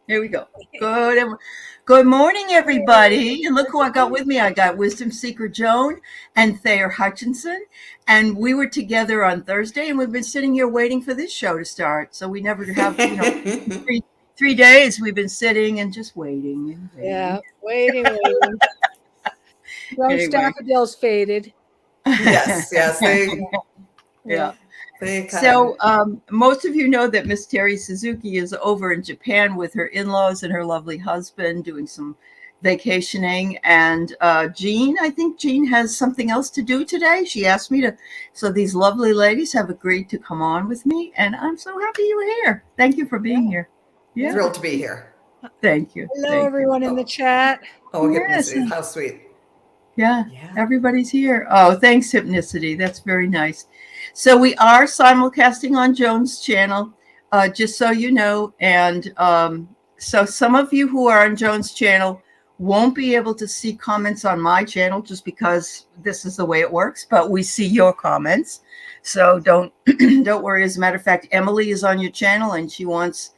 Here we go. Good morning, everybody. And look who I got with me. I got Wisdom Seeker Joan and Thayer Hutchinson. And we were together on Thursday, and we've been sitting here waiting for this show to start. So we never have, three days we've been sitting and just waiting and waiting. Yeah, waiting. Those Anyway. daffodils faded. Yes. Yeah. They So most of you know that Miss Terry Suzuki is over in Japan with her in-laws and her lovely husband doing some vacationing. And Jean, I think Jean has something else to do today. She asked me to. So these lovely ladies have agreed to come on with me. And I'm so happy you're here. Thank you for being here. Yeah. Thrilled to be here. Thank you. Hello, everyone in the chat. Oh, yes. Hypnicity. How sweet. Yeah, everybody's here. Oh, thanks, Hypnicity. That's very nice. So we are simulcasting on Joan's channel, just so you know. And so some of you who are on Joan's channel won't be able to see comments on my channel just because this is the way it works, but we see your comments. So don't worry. As a matter of fact, Emily is on your channel and she wants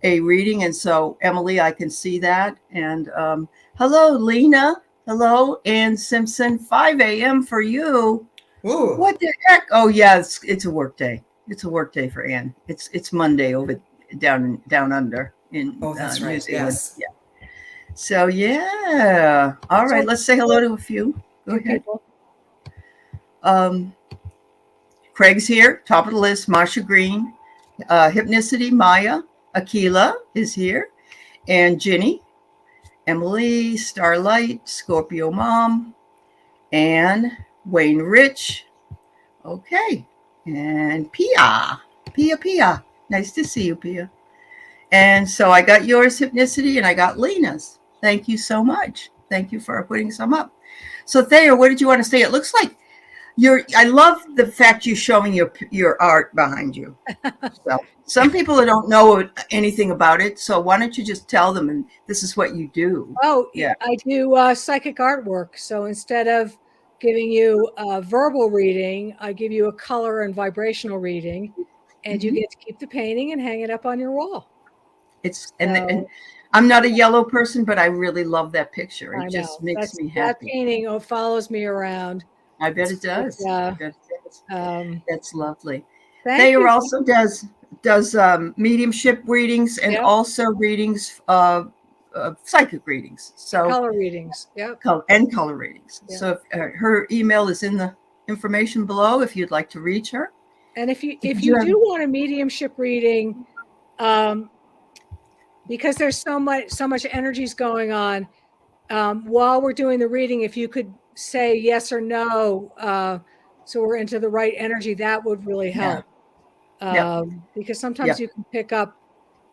a reading. And so, Emily, I can see that. And hello, Lena. Hello, Ann Simpson. 5 a.m. for you. Ooh. What the heck? Oh, yeah, it's a work day. It's a work day for Ann. It's Monday over down under in that's right. New Zealand. Yes. Yeah. So yeah. All right. Let's say hello to a few. Go ahead. Craig's here. Top of the list. Marsha Green, Hypnicity. Maya. Akila is here, and Ginny. Emily, Starlight, Scorpio Mom, and Wayne Rich. Okay. And Pia. Nice to see you, Pia. And so I got yours, Hypnicity, and I got Lena's. Thank you so much. Thank you for putting some up. So Thayer, what did you want to say? It looks like I love the fact you're showing your art behind you. So some people don't know anything about it. So why don't you just tell them, and this is what you do. Oh, yeah. I do psychic artwork. So instead of giving you a verbal reading, I give you a color and vibrational reading, and you get to keep the painting and hang it up on your wall. And I'm not a yellow person, but I really love that picture. It just makes me happy. That painting follows me around. I bet it does. That's lovely. Thayer also does mediumship readings and also readings, psychic readings. So color readings, and color readings. Yeah. So if, her email is in the information below if you'd like to reach her. And if you do want a mediumship reading, because there's so much energies going on while we're doing the reading, if you could say yes or no, so we're into the right energy, that would really help. Because sometimes you can pick up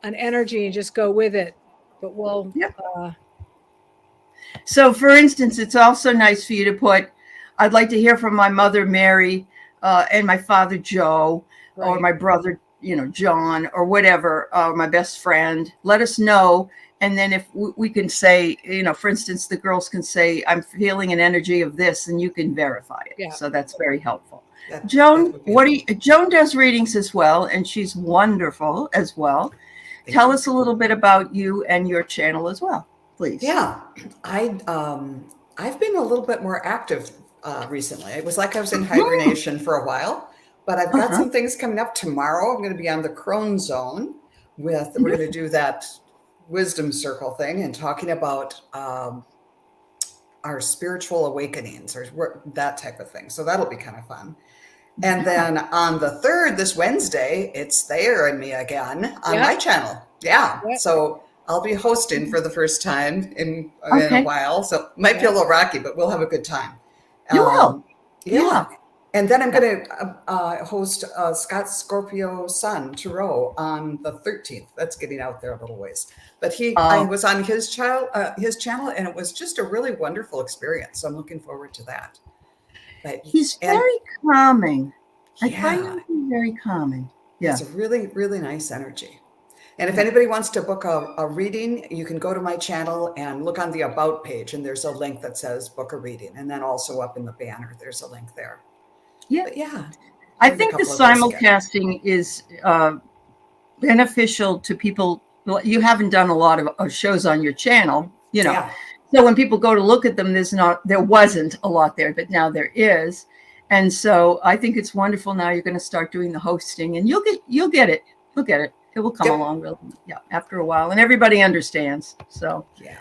an energy and just go with it, but we'll. So for instance, it's also nice for you to put, I'd like to hear from my mother, Mary, and my father, Joe, or my brother, John, or whatever, my best friend. Let us know. And then if we can say, for instance, the girls can say, I'm feeling an energy of this, and you can verify it. Yeah. So that's very helpful. Joan, Joan does readings as well, and she's wonderful as well. Tell us a little bit about you and your channel as well, please. Yeah, I've been a little bit more active recently. It was like I was in hibernation for a while, but I've got some things coming up tomorrow. I'm going to be on the Crone Zone we're going to do that wisdom circle thing and talking about our spiritual awakenings or that type of thing. So that'll be kind of fun. And then on the 3rd, this Wednesday, it's Thayer and me again on my channel. Yeah. So I'll be hosting for the first time in a while. So it might be a little rocky, but we'll have a good time. You will. Yeah. And then I'm going to host Scott's Scorpio Sun Tarot on the 13th. That's getting out there a little ways. But I was on his channel, and it was just a really wonderful experience. So I'm looking forward to that. But he's very calming. I find him to be very calming. Yeah. It's a really, really nice energy. And if anybody wants to book a reading, you can go to my channel and look on the About page, and there's a link that says book a reading. And then also up in the banner, there's a link there. Yeah. But yeah. I think the simulcasting is beneficial to people you haven't done a lot of shows on your channel, Yeah. So when people go to look at them, there wasn't a lot there, but now there is. And so I think it's wonderful. Now you're going to start doing the hosting, and you'll get it. You'll get it. It will come along after a while, and everybody understands. So Yeah.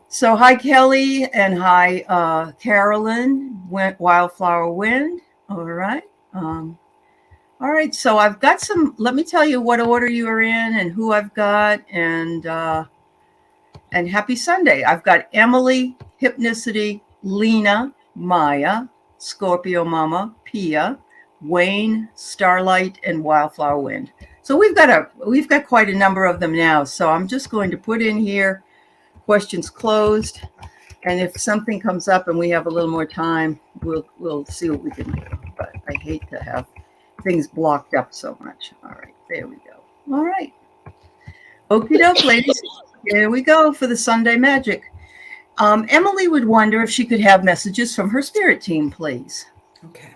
So hi, Kelly, and hi, Carolyn, Wildflower Wind. All right. All right. So I've got let me tell you what order you are in and who I've got, and happy Sunday. I've got Emily, Hypnicity, Lena, Maya, Scorpio Mama, Pia, Wayne, Starlight, and Wildflower Wind. So we've got quite a number of them now. So I'm just going to put in here questions closed, and if something comes up and we have a little more time, we'll see what we can do. But I hate to have things blocked up so much. All right, there we go. All right. Okie doke, ladies. Here we go for the Sunday magic. Emily would wonder if she could have messages from her spirit team, please. Okay.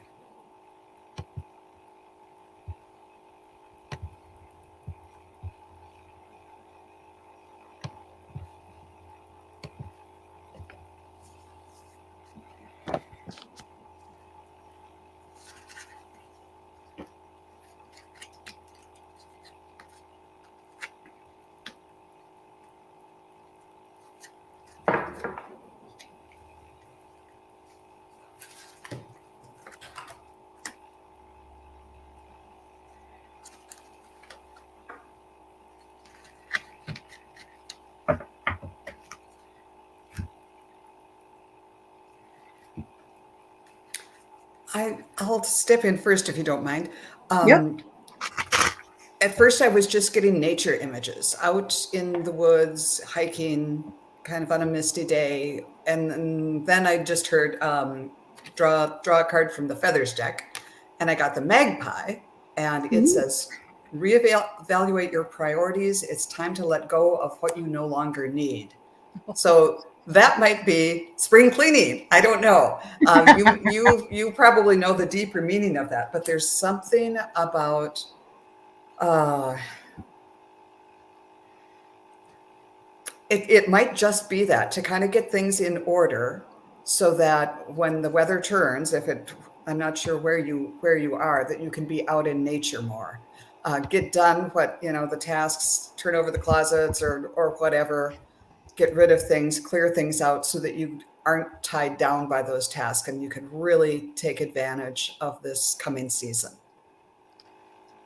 I'll step in first if you don't mind. Yep. At first, I was just getting nature images out in the woods, hiking, kind of on a misty day. And then I just heard draw a card from the feathers deck. And I got the magpie, and it says, reevaluate your priorities. It's time to let go of what you no longer need. So that might be spring cleaning. I don't know. You probably know the deeper meaning of that, but there's something about it might just be that, to kind of get things in order so that when the weather turns, I'm not sure where you are, that you can be out in nature more. Get done the tasks, turn over the closets or whatever. Get rid of things, clear things out so that you aren't tied down by those tasks and you can really take advantage of this coming season.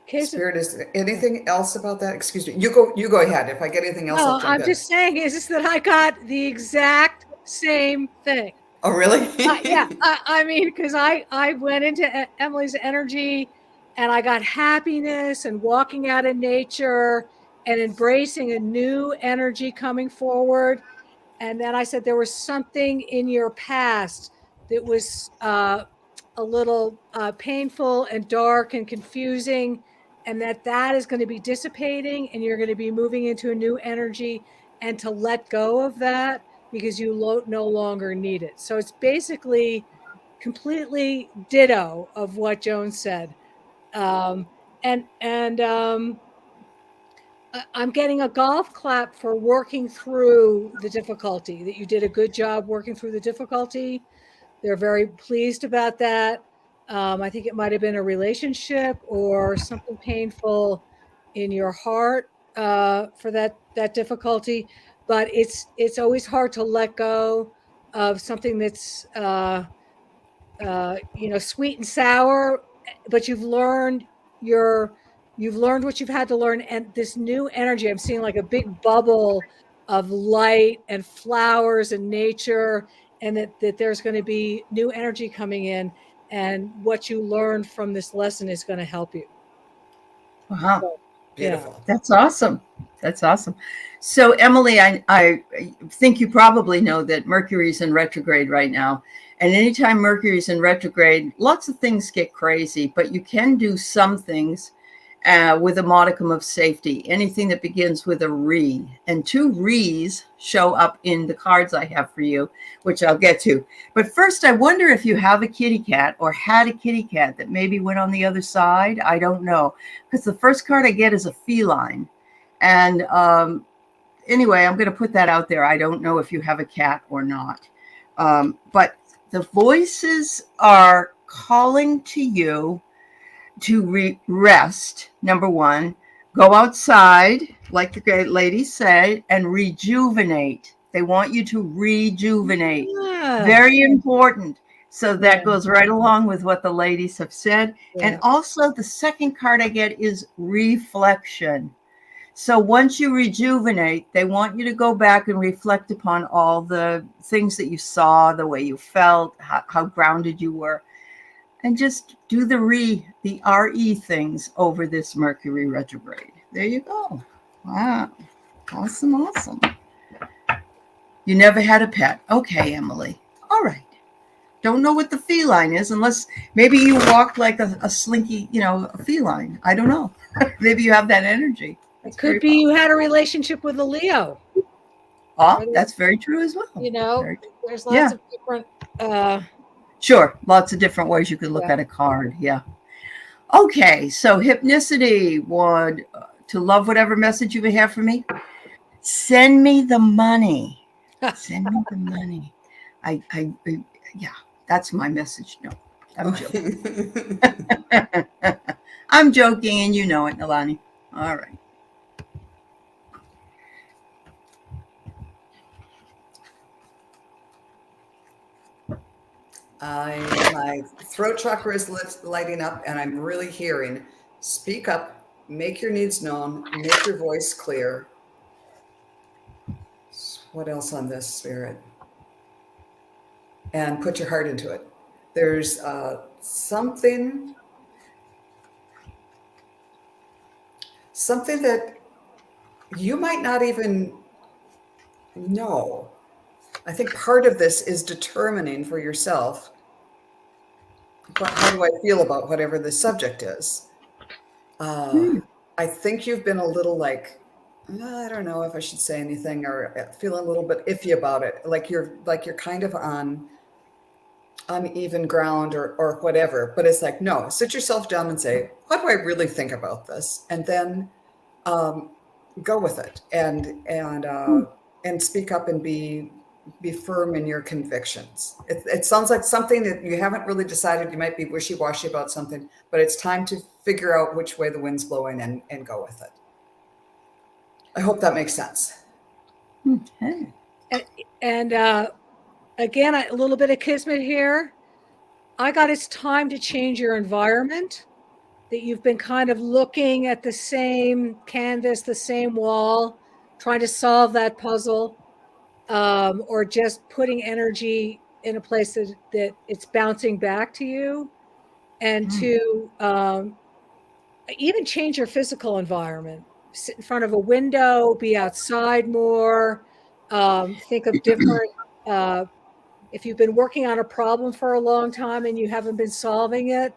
Okay, Spirit, is there anything else about that? Excuse me. You go ahead. If I get anything else, I'll jump I'm in. just saying is this that I got the exact same thing. Oh, really? Yeah. I mean, because I went into Emily's energy and I got happiness and walking out in nature and embracing a new energy coming forward. And then I said, there was something in your past that was a little painful and dark and confusing, and that is going to be dissipating and you're going to be moving into a new energy, and to let go of that because you no longer need it. So it's basically completely ditto of what Joan said. I'm getting a golf clap for working through the difficulty, that you did a good job working through the difficulty. They're very pleased about that. I think it might have been a relationship or something painful in your heart for that difficulty. But it's always hard to let go of something that's sweet and sour, but you've learned what you've had to learn, and this new energy, I'm seeing like a big bubble of light and flowers and nature, and that there's going to be new energy coming in, and what you learned from this lesson is going to help you. Wow. So, Beautiful. Yeah. That's awesome. That's awesome. So Emily, I think you probably know that Mercury's in retrograde right now. And anytime Mercury's in retrograde, lots of things get crazy, but you can do some things with a modicum of safety. Anything that begins with a re, and 2 re's show up in the cards I have for you, which I'll get to. But first, I wonder if you have a kitty cat or had a kitty cat that maybe went on the other side. I don't know, because the first card I get is a feline. And anyway, I'm going to put that out there. I don't know if you have a cat or not. But the voices are calling to you to rest, number one, go outside, like the great lady said, and rejuvenate. They want you to rejuvenate. Yeah. Very important. So that Yeah. goes right along with what the ladies have said. Yeah. And also, the second card I get is reflection. So once you rejuvenate, they want you to go back and reflect upon all the things that you saw, the way you felt, how grounded you were, and just do the RE things over this Mercury retrograde. There you go. Wow. Awesome, awesome. You never had a pet. Okay, Emily. All right. Don't know what the feline is unless maybe you walk like a slinky, a feline. I don't know. Maybe you have that energy. It could be you had a relationship with a Leo. Oh, that's very true as well. There's lots of different. Sure, lots of different ways you could look at a card. Yeah. Okay, so hypnicity would to love whatever message you would have for me. Send me the money. Send me the money. Yeah, that's my message. No, I'm joking. I'm joking, and you know it, Nalani. All right. My throat chakra is lighting up, and I'm really hearing, speak up, make your needs known, make your voice clear. What else on this, Spirit? And put your heart into it. There's something that you might not even know. I think part of this is determining for yourself, how do I feel about whatever the subject is? I think you've been a little like, I don't know if I should say anything, or feeling a little bit iffy about it. Like you're kind of on uneven ground or whatever, but it's like, no, sit yourself down and say, what do I really think about this? And then go with it and speak up and be firm in your convictions. It sounds like something that you haven't really decided. You might be wishy-washy about something, but it's time to figure out which way the wind's blowing and go with it. I hope that makes sense. Okay. And again, a little bit of kismet here. I got it's time to change your environment, that you've been kind of looking at the same canvas, the same wall, trying to solve that puzzle, or just putting energy in a place that it's bouncing back to you, and to even change your physical environment. Sit in front of a window, be outside more, think of different, if you've been working on a problem for a long time and you haven't been solving it,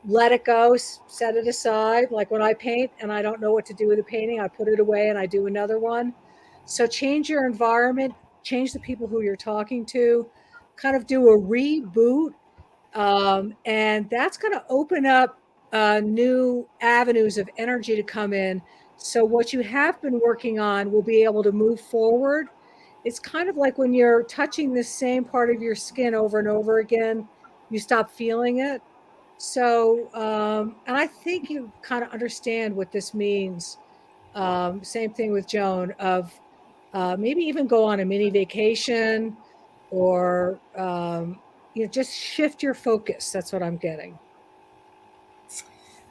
let it go, set it aside. Like when I paint and I don't know what to do with the painting, I put it away and I do another one. So change your environment, change the people who you're talking to, kind of do a reboot. And that's going to open up new avenues of energy to come in. So what you have been working on will be able to move forward. It's kind of like when you're touching the same part of your skin over and over again, you stop feeling it. So, and I think you kind of understand what this means. Same thing with Joan, of maybe even go on a mini vacation, or just shift your focus. That's what I'm getting.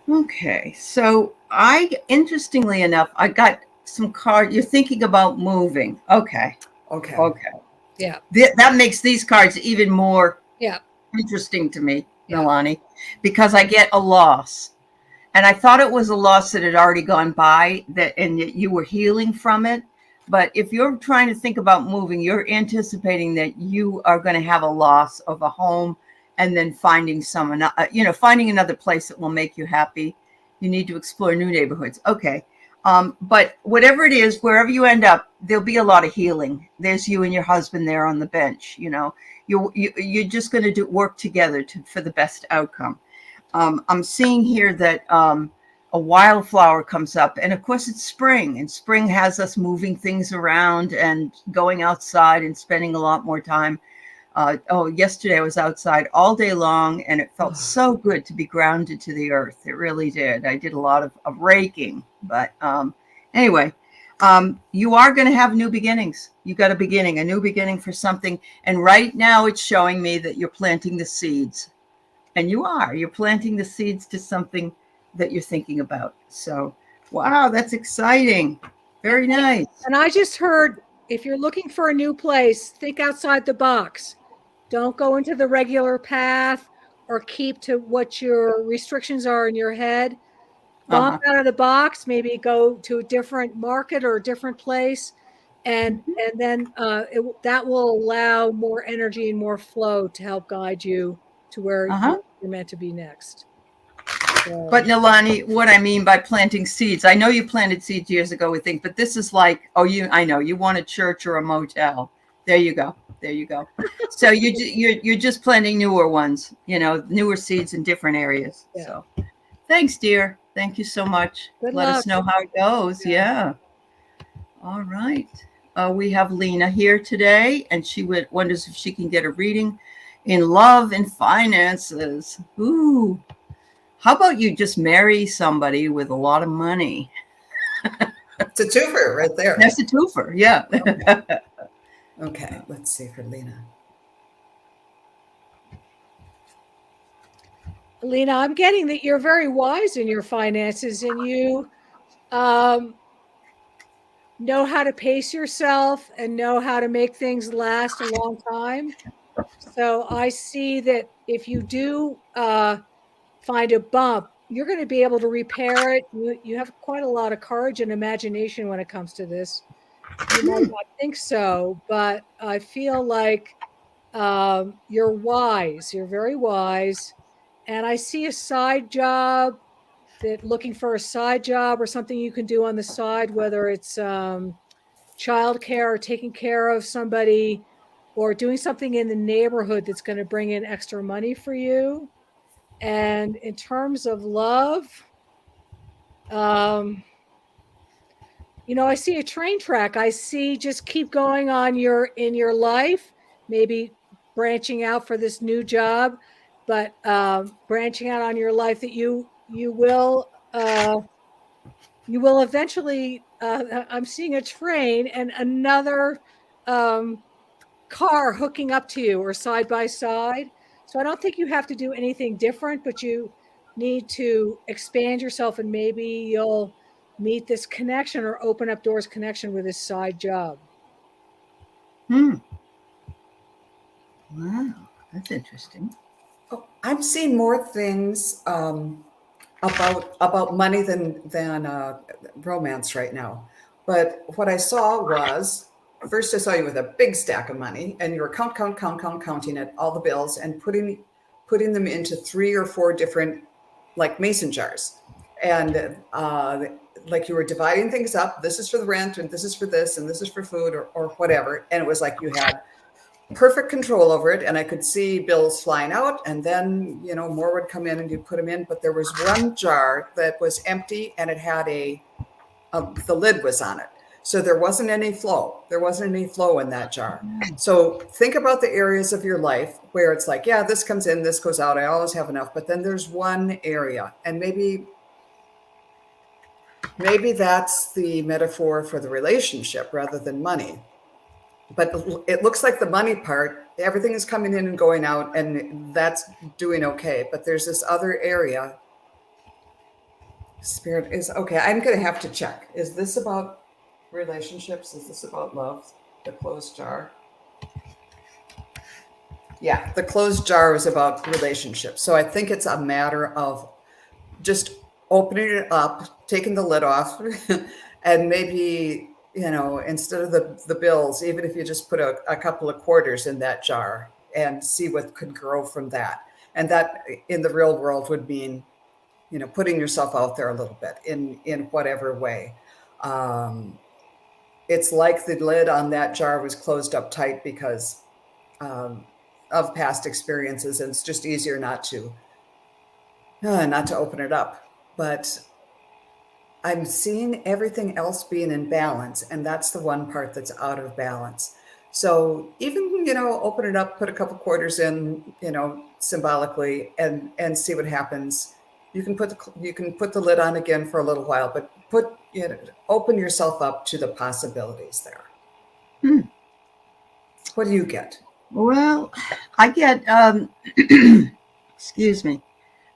Okay, so interestingly enough, I got some cards. You're thinking about moving. Okay. Yeah. That makes these cards even more interesting to me, Nalani, because I get a loss. And I thought it was a loss that had already gone by, and you were healing from it. But if you're trying to think about moving, you're anticipating that you are going to have a loss of a home, and then finding finding another place that will make you happy. You need to explore new neighborhoods. Okay. But whatever it is, wherever you end up, there'll be a lot of healing. There's you and your husband there on the bench. You're just going to work together for the best outcome. I'm seeing here that a wildflower comes up. And of course, it's spring, and spring has us moving things around and going outside and spending a lot more time. Yesterday I was outside all day long, and it felt so good to be grounded to the earth. It really did. I did a lot of raking, but anyway, you are going to have new beginnings. You got a new beginning for something. And right now it's showing me that you're planting the seeds, and you're planting the seeds to something that you're thinking about. So, wow, that's exciting. Very nice. And I just heard, if you're looking for a new place, think outside the box. Don't go into the regular path or keep to what your restrictions are in your head. Bump out of the box, maybe go to a different market or a different place. And then that will allow more energy and more flow to help guide you to where you're meant to be next. So. But Nilani, what I mean by planting seeds, I know you planted seeds years ago, we think, but this is like, I know you want a church or a motel. There you go. So you're just planting newer ones, newer seeds in different areas. Yeah. So thanks, dear. Thank you so much. Good Let luck. us know how it goes. Yeah. All right. We have Lena here today, and she wonders if she can get a reading in love and finances. Ooh. How about you just marry somebody with a lot of money? It's a twofer right there. That's a twofer, yeah. Okay, let's see for Lena. Lena, I'm getting that you're very wise in your finances, and you know how to pace yourself and know how to make things last a long time. So I see that if you do find a bump, you're going to be able to repair it. You have quite a lot of courage and imagination when it comes to this. You might not think so, but I feel like you're wise. You're very wise. And I see a side job, that looking for a side job or something you can do on the side, whether it's childcare or taking care of somebody or doing something in the neighborhood that's going to bring in extra money for you. And in terms of love, I see a train track. I see just keep going on in your life, maybe branching out for this new job, but branching out on your life that you will eventually. I'm seeing a train and another car hooking up to you or side by side. So I don't think you have to do anything different, but you need to expand yourself, and maybe you'll meet this connection or open up doors connection with this side job. Wow, that's interesting. Oh, I'm seeing more things about money than romance right now. But what I saw was, first I saw you with a big stack of money, and you were counting it, all the bills, and putting them into 3 or 4 different like mason jars. And like you were dividing things up. This is for the rent, and this is for this, and this is for food or whatever. And it was like you had perfect control over it. And I could see bills flying out, and then, more would come in and you'd put them in. But there was one jar that was empty, and it had the lid was on it. So there wasn't any flow. There wasn't any flow in that jar. So think about the areas of your life where it's like, yeah, this comes in, this goes out. I always have enough. But then there's one area, and maybe that's the metaphor for the relationship rather than money. But it looks like the money part, everything is coming in and going out, and that's doing okay. But there's this other area. Spirit is okay. I'm going to have to check. Is this about relationships? Is this about love? The closed jar? Yeah, the closed jar is about relationships. So I think it's a matter of just opening it up, taking the lid off, and maybe, instead of the bills, even if you just put a couple of quarters in that jar and see what could grow from that. And that in the real world would mean, putting yourself out there a little bit in whatever way. It's like the lid on that jar was closed up tight because of past experiences, and it's just easier not to open it up. But I'm seeing everything else being in balance, and that's the one part that's out of balance. So even, open it up, put a couple quarters in, symbolically, and see what happens. You can put the lid on again for a little while, but open yourself up to the possibilities there. Hmm. What do you get? Well, I get, excuse me.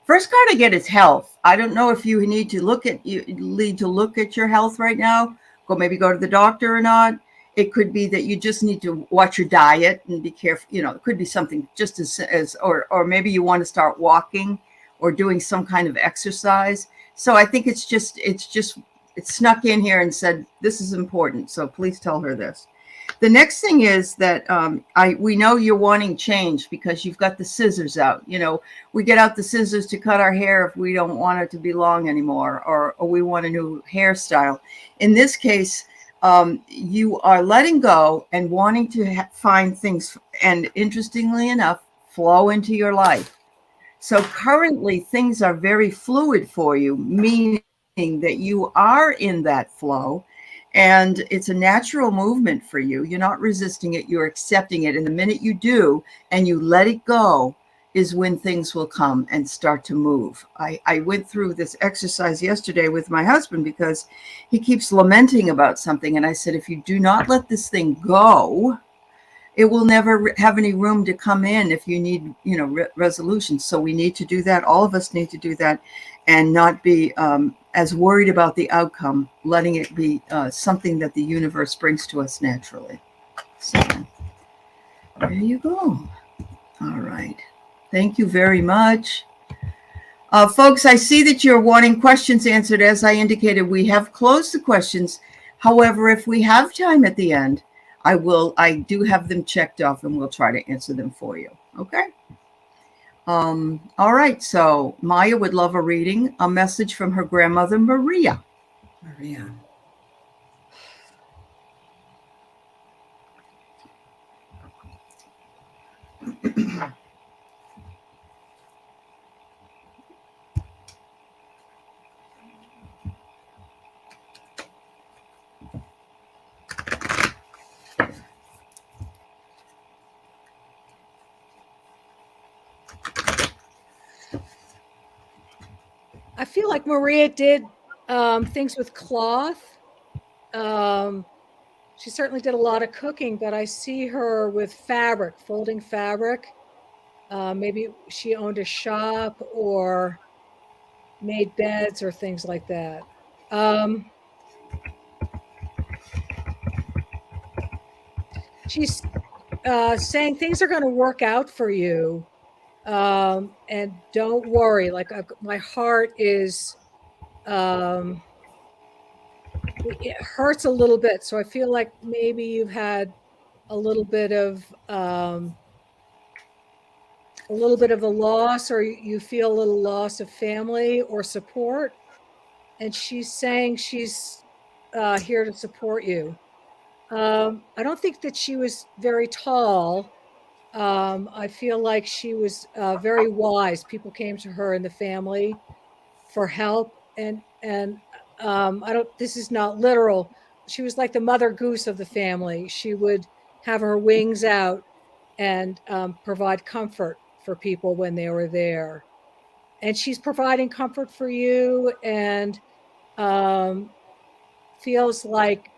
First card I get is health. I don't know if you need to look at your health right now. Maybe go to the doctor or not. It could be that you just need to watch your diet and be careful. It could be something just or maybe you want to start walking or doing some kind of exercise. So I think it's snuck in here and said, this is important. So please tell her this. The next thing is that we know you're wanting change because you've got the scissors out. We get out the scissors to cut our hair if we don't want it to be long anymore, or we want a new hairstyle. In this case, you are letting go and wanting to find things, and interestingly enough, flow into your life. So currently, things are very fluid for you, meaning that you are in that flow. And it's a natural movement for you. You're not resisting it, you're accepting it. And the minute you do and you let it go is when things will come and start to move. I went through this exercise yesterday with my husband because he keeps lamenting about something. And I said, if you do not let this thing go, it will never have any room to come in if you need, resolution. So we need to do that. All of us need to do that and not be as worried about the outcome, letting it be something that the universe brings to us naturally. So there you go. All right. Thank you very much. Folks, I see that you're wanting questions answered. As I indicated, we have closed the questions. However, if we have time at the end, I do have them checked off and we'll try to answer them for you. Okay. All right. So Maya would love a reading, a message from her grandmother, Maria. Maria. I feel like Maria did things with cloth. She certainly did a lot of cooking, but I see her with fabric, folding fabric. Maybe she owned a shop or made beds or things like that. She's saying things are going to work out for you. And don't worry, like my heart is, it hurts a little bit. So I feel like maybe you've had a little bit of a loss, or you feel a little loss of family or support. And she's saying she's here to support you. I don't think that she was very tall. I feel like she was very wise. People came to her in the family for help, and I don't. This is not literal. She was like the mother goose of the family. She would have her wings out and provide comfort for people when they were there. And she's providing comfort for you, and feels like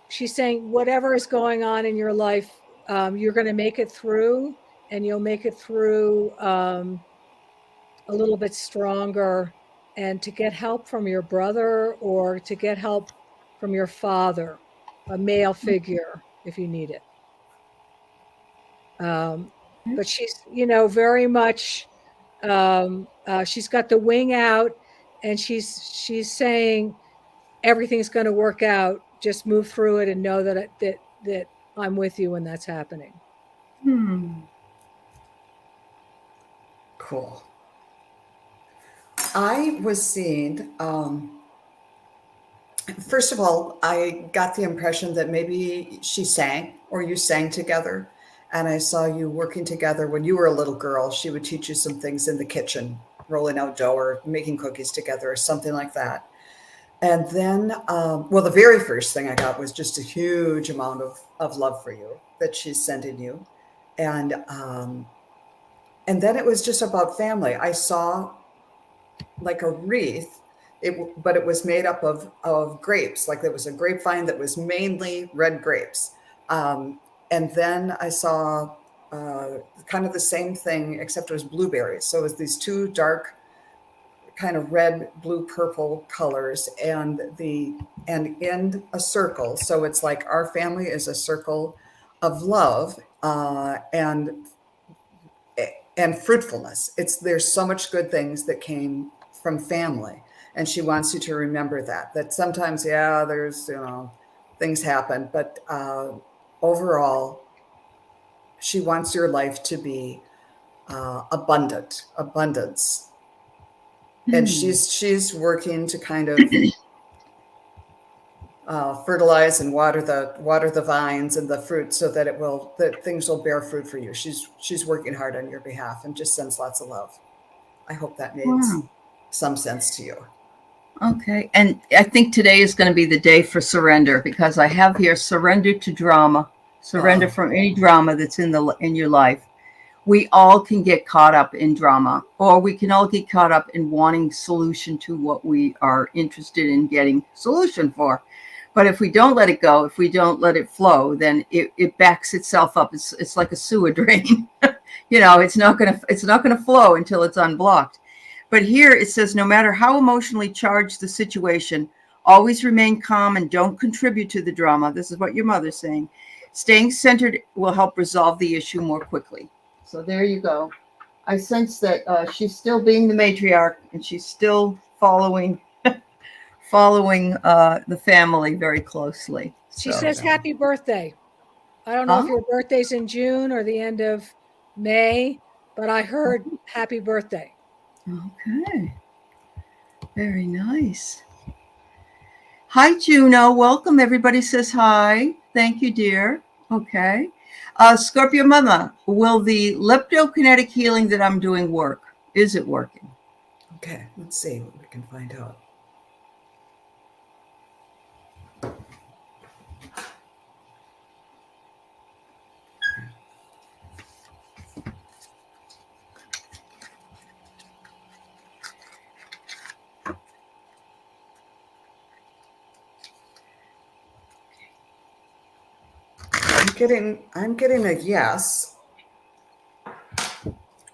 she's saying whatever is going on in your life, you're going to make it through, and you'll make it through a little bit stronger. And to get help from your brother or to get help from your father, a male figure, if you need it. But she's, very much, she's got the wing out, and she's saying everything's going to work out. Just move through it and know that I'm with you when that's happening. Cool. I was seeing, first of all, I got the impression that maybe she sang or you sang together. And I saw you working together when you were a little girl. She would teach you some things in the kitchen, rolling out dough or making cookies together or something like that. And then, well, the very first thing I got was just a huge amount of love for you that she's sending you. And then it was just about family. I saw like a wreath, but it was made up of grapes. Like there was a grapevine that was mainly red grapes. And then I saw kind of the same thing, except it was blueberries. So it was these two dark kind of red, blue, purple colors and in a circle. So it's like our family is a circle of love and fruitfulness. There's so much good things that came from family. And she wants you to remember that sometimes, yeah, there's, things happen, but overall, she wants your life to be abundance. And she's working to kind of fertilize and water the vines and the fruit so that things will bear fruit for you. She's working hard on your behalf and just sends lots of love. I hope that made some sense to you. Okay. And I think today is going to be the day for surrender, because I have here surrender to drama, surrender from any drama that's in your life. We all can get caught up in drama, or we can all get caught up in wanting solution to what we are interested in getting solution for. But if we don't let it go, if we don't let it flow, then it backs itself up. It's like a sewer drain. It's not gonna flow until it's unblocked. But here it says, no matter how emotionally charged the situation, always remain calm and don't contribute to the drama. This is what your mother's saying. Staying centered will help resolve the issue more quickly. So there you go. I sense that she's still being the matriarch, and she's still following the family very closely. She says happy birthday. I don't know if your birthday's in June or the end of May, but I heard happy birthday. Okay. Very nice. Hi, Juno. Welcome. Everybody says hi. Thank you, dear. Okay. Scorpio Mama, will the leptokinetic healing that I'm doing work? Is it working? Okay, let's see what we can find out. I'm getting a yes.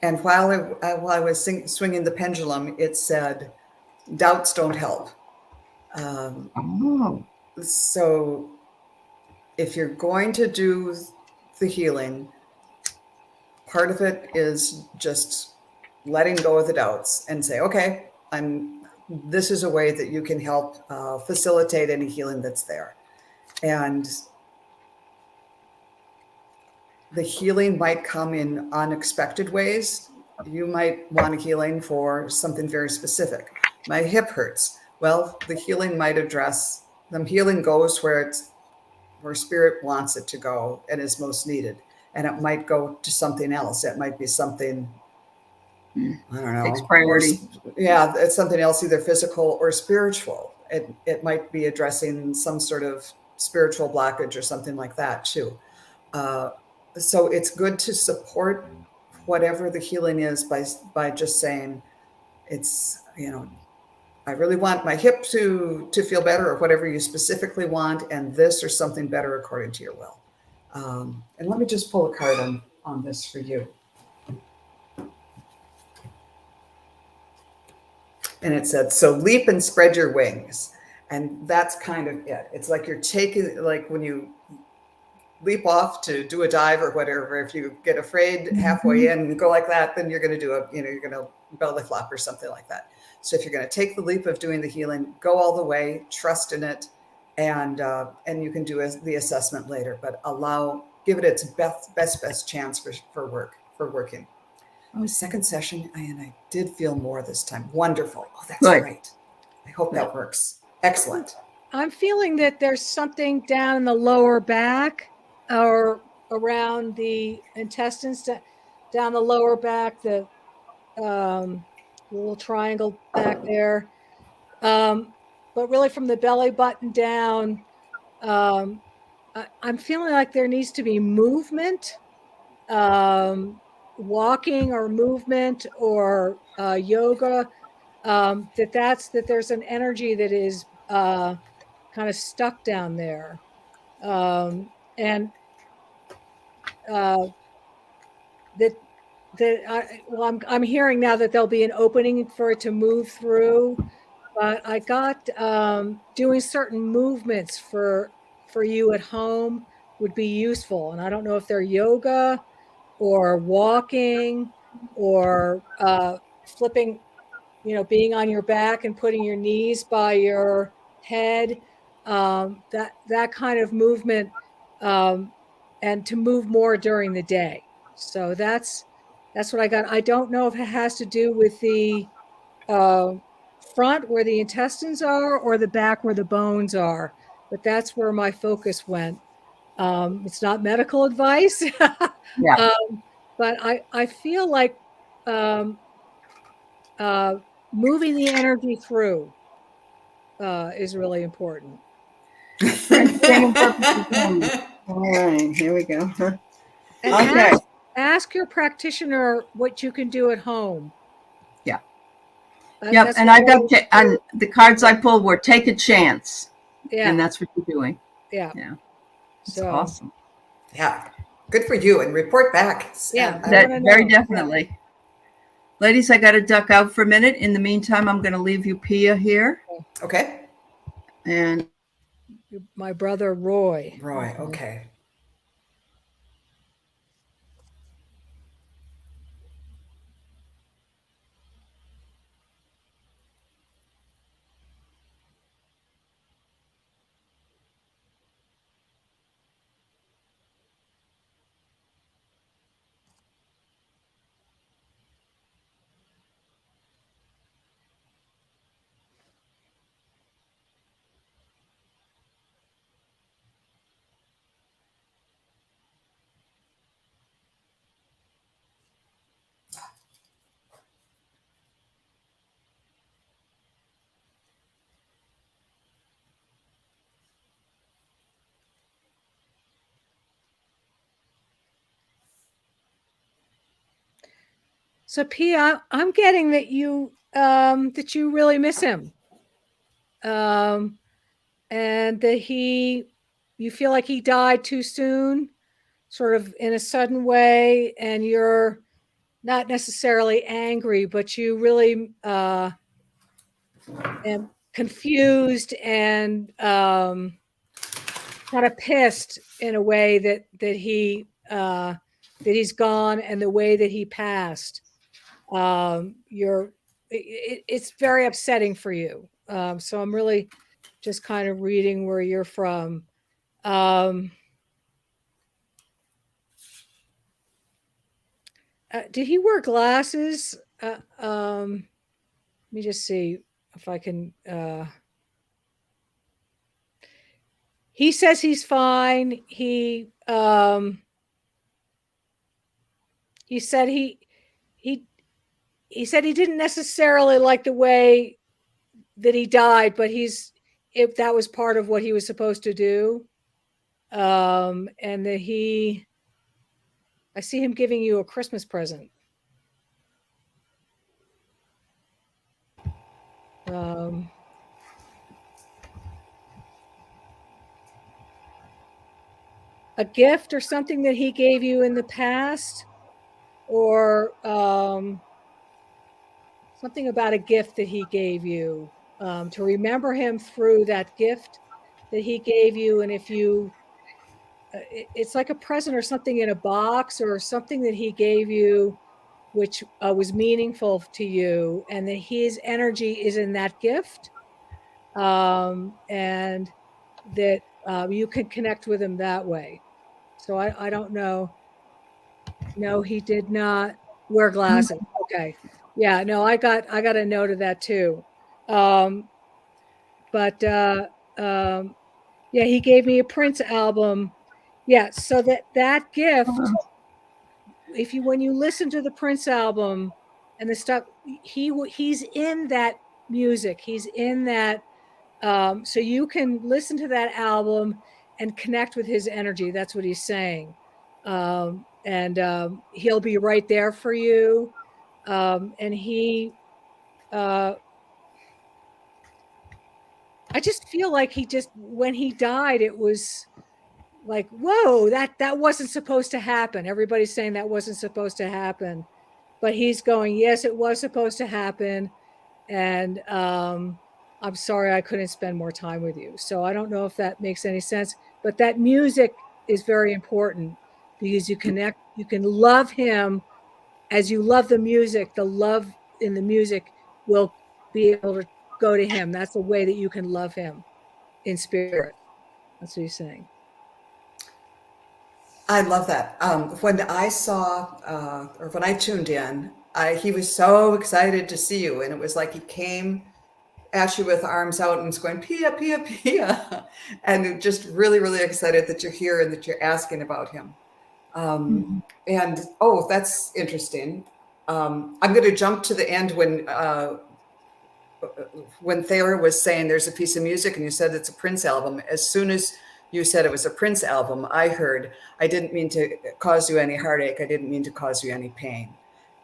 And while I was swinging the pendulum, it said, doubts don't help. So if you're going to do the healing, part of it is just letting go of the doubts and say, okay, this is a way that you can help facilitate any healing that's there. And the healing might come in unexpected ways. You might want a healing for something very specific. My hip hurts. Well, the healing might address, the healing goes where spirit wants it to go and is most needed. And it might go to something else. It might be something, I don't know. Takes priority. It's something else, either physical or spiritual. It might be addressing some sort of spiritual blockage or something like that too. So it's good to support whatever the healing is by just saying, it's, I really want my hip to feel better, or whatever you specifically want, and this or something better according to your will. And let me just pull a card on this for you. And it said, so leap and spread your wings. And that's kind of it. It's like you're taking, like when you leap off to do a dive or whatever, if you get afraid halfway in and go like that, then you're going to do you're going to belly flop or something like that. So if you're going to take the leap of doing the healing, go all the way, trust in it, and you can do the assessment later, but give it its best chance for working. Second session, and I did feel more this time. Wonderful. Oh, that's great. I hope that works. Excellent. I'm feeling that there's something down in the lower back or around the intestines, down the lower back, the little triangle back there. But but really from the belly button down, I'm feeling like there needs to be movement, walking or movement or yoga. That there's an energy that is kind of stuck down there, and that I'm hearing now that there'll be an opening for it to move through. But I got doing certain movements for you at home would be useful, and I don't know if they're yoga or walking or flipping, being on your back and putting your knees by your head, that kind of movement, and to move more during the day. So that's what I got. I don't know if it has to do with the front where the intestines are or the back where the bones are, but that's where my focus went. It's not medical advice, Yeah. but I feel like moving the energy through is really important. All right, here we go. And Okay. ask your practitioner what you can do at home. Yeah. Yep. And I got and the cards I pulled were take a chance. Yeah. And that's what you're doing. Yeah. Yeah. It's So awesome. Yeah. Good for you. And report back. Yeah. That very definitely. Yeah. Ladies, I got to duck out for a minute. In the meantime, I'm going to leave you Pia here. Okay. And my brother Roy. Roy. Okay. So Pia, I'm getting that you really miss him, and that you feel like he died too soon, sort of in a sudden way, and you're not necessarily angry, but you really am confused and kind of pissed in a way that he's gone and the way that he passed. It's very upsetting for you. So I'm really just kind of reading where you're from. Did he wear glasses? Let me just see if I can. He says he's fine. He said he said he didn't necessarily like the way that he died, but if that was part of what he was supposed to do. And that I see him giving you a Christmas present. A gift or something that he gave you in the past, or something about a gift that he gave you, to remember him through that gift that he gave you. And if you, it's like a present or something in a box or something that he gave you, which was meaningful to you, and that his energy is in that gift, and that you can connect with him that way. So I don't know. No, he did not wear glasses. Okay. Yeah, no, I got a note of that too. But yeah, he gave me a Prince album. Yeah, so that gift, when you listen to the Prince album and the stuff, he's in that music. He's in that So you can listen to that album and connect with his energy. That's what he's saying. And he'll be right there for you. And I just feel like when he died, it was like, whoa, that wasn't supposed to happen. Everybody's saying that wasn't supposed to happen, but he's going, yes, it was supposed to happen. And I'm sorry I couldn't spend more time with you. So I don't know if that makes any sense, but that music is very important because you can love him as you love the music. The love in the music will be able to go to him. That's a way that you can love him in spirit. That's what he's saying. I love that. When I saw, or when I tuned in, he was so excited to see you, and it was like he came at you with arms out and was going, Pia, Pia, Pia, and just really, really excited that you're here and that you're asking about him. And oh, that's interesting. I'm going to jump to the end when Thayer was saying there's a piece of music and you said it's a Prince album. As soon as you said it was a Prince album, I heard, I didn't mean to cause you any heartache. I didn't mean to cause you any pain.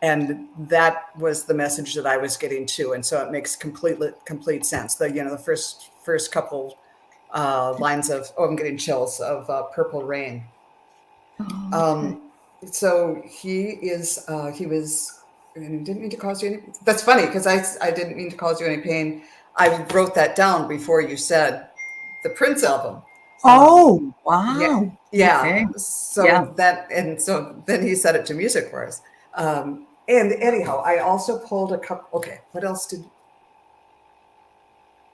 And that was the message that I was getting too. And so it makes complete sense. The first couple lines of, oh, I'm getting chills, of Purple Rain. Oh, okay. So he was, and didn't mean to cause you any, that's funny because I didn't mean to cause you any pain. I wrote that down before you said the Prince album. Oh, Yeah. wow. Yeah. Okay. So Yeah. so then he set it to music for us. And anyhow, I also pulled a couple, okay, what else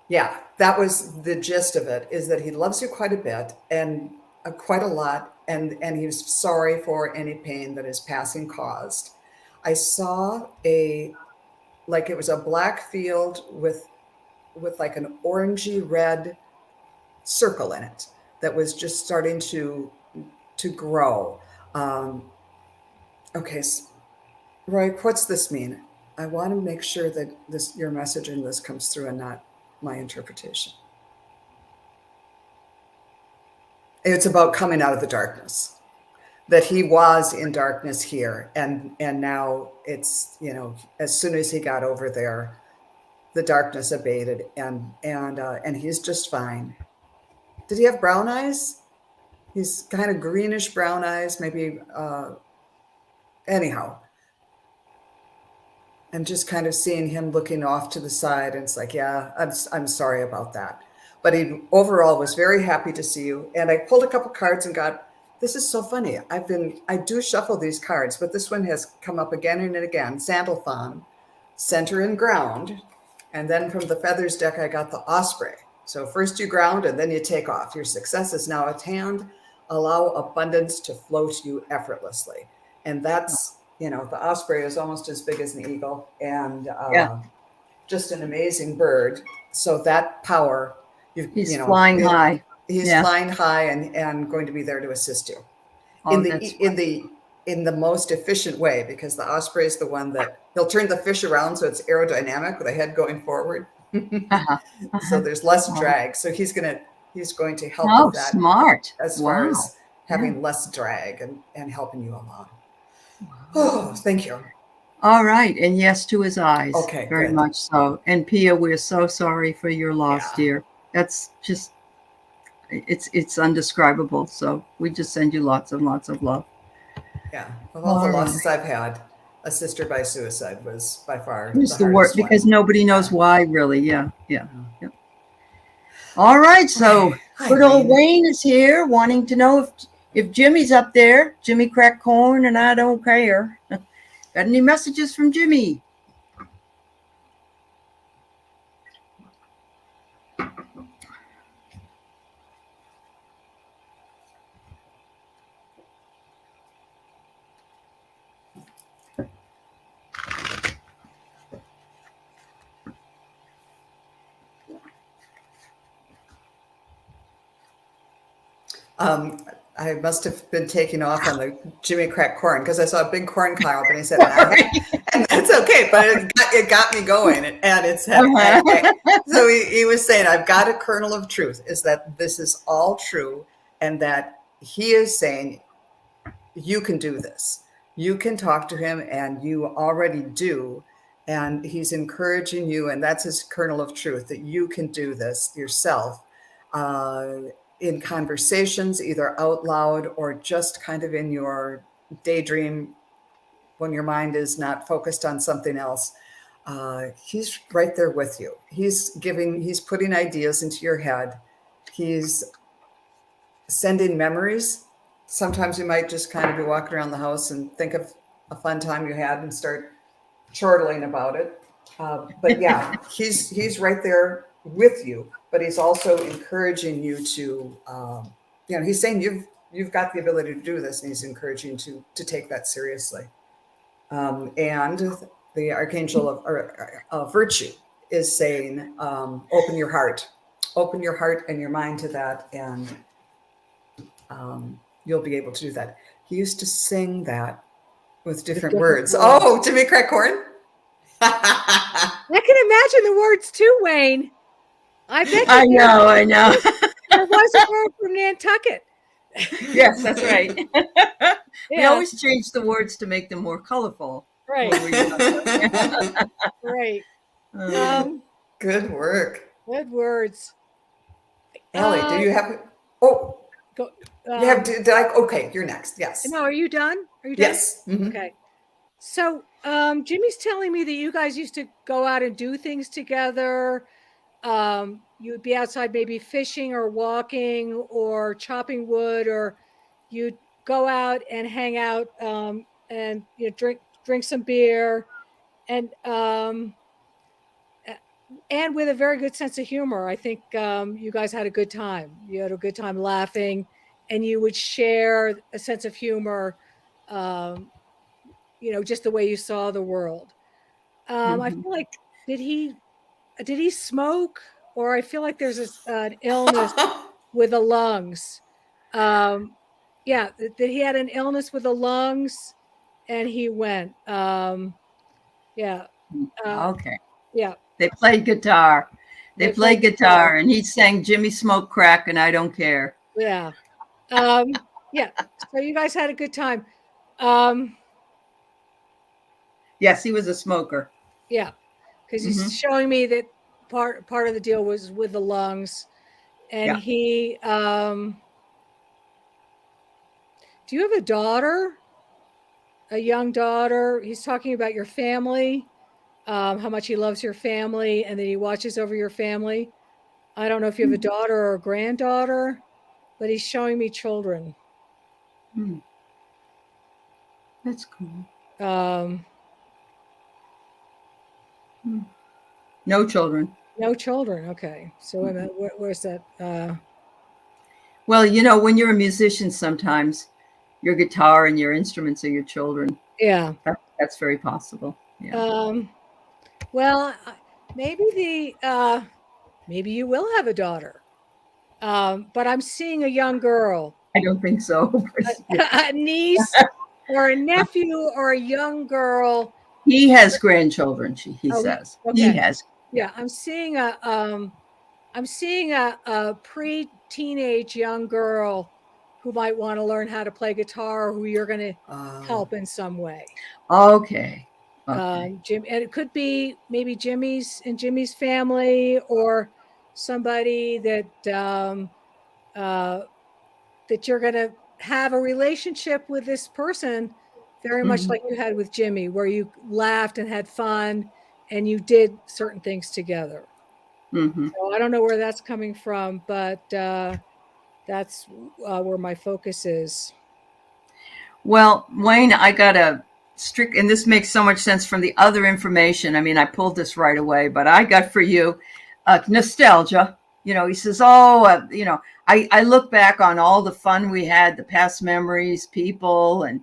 yeah, that was the gist of it, is that he loves you quite a bit and quite a lot. And he's sorry for any pain that his passing caused. I saw like it was a black field with like an orangey red circle in it that was just starting to grow. Okay, Roy, what's this mean? I want to make sure that your message in this comes through and not my interpretation. It's about coming out of the darkness, that he was in darkness here, and now it's, as soon as he got over there, the darkness abated, and he's just fine. Did he have brown eyes? He's kind of greenish brown eyes, maybe. Anyhow, I'm just kind of seeing him looking off to the side, and it's like, yeah, I'm sorry about that. But he overall was very happy to see you. And I pulled a couple cards and got, this is so funny. I do shuffle these cards, but this one has come up again and again. Sandalphon, center and ground. And then from the feathers deck, I got the osprey. So first you ground and then you take off. Your success is now at hand. Allow abundance to flow to you effortlessly. And that's, the osprey is almost as big as an eagle, and just an amazing bird. So that power, He's flying high. He's flying high and going to be there to assist you in the most efficient way, because the osprey is the one that he'll turn the fish around so it's aerodynamic with the head going forward. So there's less drag. So he's going to help with that. Smart. As far as having less drag and helping you along. Oh, thank you. All right. And yes to his eyes. Okay, very good. much so. And Pia, we're so sorry for your loss, dear. That's just, it's undescribable. So we just send you lots and lots of love. Yeah. Of all the losses I've had, a sister by suicide was by far the worst, because nobody knows why, really. Yeah. All right. So good old Wayne is here, wanting to know if Jimmy's up there. Jimmy cracked corn and I don't care. Got any messages from Jimmy? I must have been taking off on the Jimmy crack corn because I saw a big corn cob and he said, and that's okay, but it got me going. And it's so he was saying, I've got a kernel of truth, is that this is all true, and that he is saying, you can do this. You can talk to him, and you already do. And he's encouraging you, and that's his kernel of truth, that you can do this yourself. In conversations, either out loud or just kind of in your daydream when your mind is not focused on something else. He's right there with you. He's putting ideas into your head. He's sending memories. Sometimes you might just kind of be walking around the house and think of a fun time you had and start chortling about it. But yeah, he's right there with you, but he's also encouraging you to, he's saying you've got the ability to do this, and he's encouraging you to take that seriously. And the archangel of virtue is saying, open your heart and your mind to that, and you'll be able to do that. He used to sing that with different words. Oh, Jimmy crack corn. I can imagine the words too, Wayne. I bet. I know. There was a word from Nantucket. Yes, that's right. Yeah. We always change the words to make them more colorful. Right. Right. Good work. Good words. Ellie, do you have? Oh, go, you have. Okay, you're next. Yes. No, are you done? Yes. Mm-hmm. Okay. So, Jimmy's telling me that you guys used to go out and do things together. You would be outside maybe fishing or walking or chopping wood, or you'd go out and hang out and drink some beer, and with a very good sense of humor. I think you guys had a good time. You had a good time laughing, and you would share a sense of humor, just the way you saw the world. I feel like, did he smoke? Or I feel like there's an illness with the lungs. That he had an illness with the lungs, and he went. Okay. Yeah. They played guitar. They played guitar, and he sang Jimmy Smoke Crack, and I Don't Care. Yeah. So you guys had a good time. Yes, he was a smoker. Yeah, because he's showing me that part of the deal was with the lungs, and he. Do you have a daughter? A young daughter? He's talking about your family, how much he loves your family, and that he watches over your family. I don't know if you have a daughter or a granddaughter, but he's showing me children. That's cool. No children. No children. Okay. So where's that? Well, when you're a musician, sometimes your guitar and your instruments are your children. Yeah. That's very possible. Yeah. Well, maybe maybe you will have a daughter. But I'm seeing a young girl. I don't think so. A niece or a nephew or a young girl. He has grandchildren, he says. Okay. He has. Yeah, I'm seeing a pre-teenage young girl who might want to learn how to play guitar, or who you're going to help in some way. Okay. Jim, and it could be maybe Jimmy's family, or somebody that that you're going to have a relationship with this person, very much like you had with Jimmy, where you laughed and had fun, and you did certain things together. So I don't know where that's coming from, but that's where my focus is. Well, Wayne, I got a strict, and this makes so much sense from the other information. I mean, I pulled this right away, but I got for you nostalgia. He says, I look back on all the fun we had, the past memories, people, and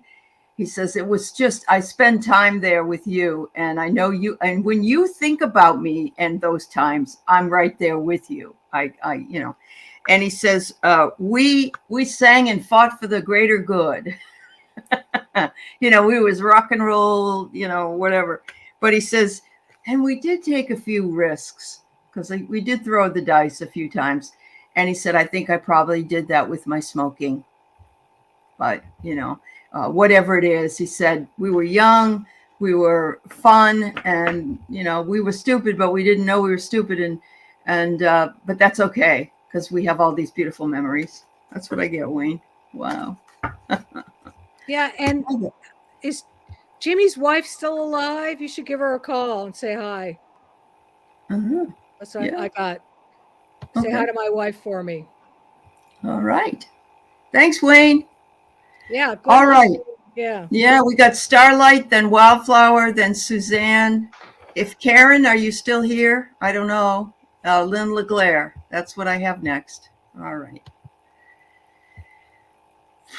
he says, it was just, I spend time there with you, and I know you, and when you think about me and those times, I'm right there with you. and he says, we sang and fought for the greater good. We was rock and roll, whatever. But he says, and we did take a few risks because we did throw the dice a few times. And he said, I think I probably did that with my smoking. But, whatever it is, he said, we were young, we were fun, and, we were stupid, but we didn't know we were stupid. But that's okay because we have all these beautiful memories. That's what I get, Wayne. Wow. Yeah. And is Jimmy's wife still alive? You should give her a call and say hi. Uh-huh. That's what I got. Say hi to my wife for me. All right. Thanks, Wayne. Yeah. All right. Yeah. Yeah, we got Starlight, then Wildflower, then Suzanne. If Karen, are you still here? I don't know. Lynn LeGlaire. That's what I have next. All right.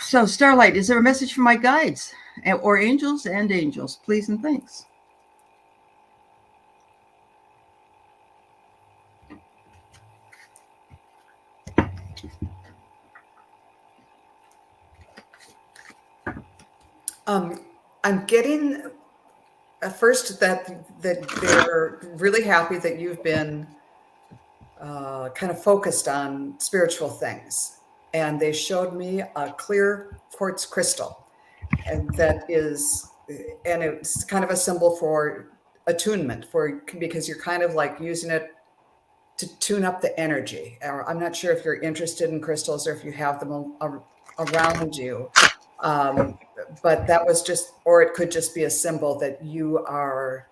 So, Starlight, is there a message from my guides or angels and angels? Please and thanks. I'm getting first that they're really happy that you've been kind of focused on spiritual things, and they showed me a clear quartz crystal, and it's kind of a symbol for attunement, because you're kind of like using it to tune up the energy. I'm not sure if you're interested in crystals or if you have them around you. But that was or it could just be a symbol that you are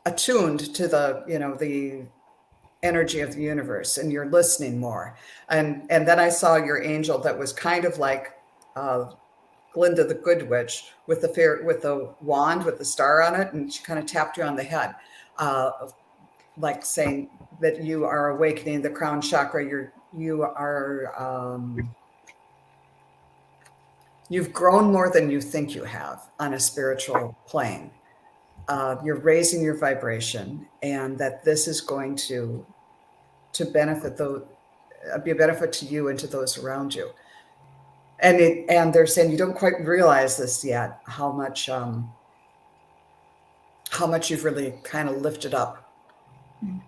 attuned to the energy of the universe, and you're listening more. And then I saw your angel that was kind of like Glinda the Good Witch with the wand with the star on it, and she kind of tapped you on the head, like saying that you are awakening the crown chakra. You've grown more than you think you have on a spiritual plane. You're raising your vibration, and that this is going to benefit be a benefit to you and to those around you. And they're saying you don't quite realize this yet, how much you've really kind of lifted up. Mm.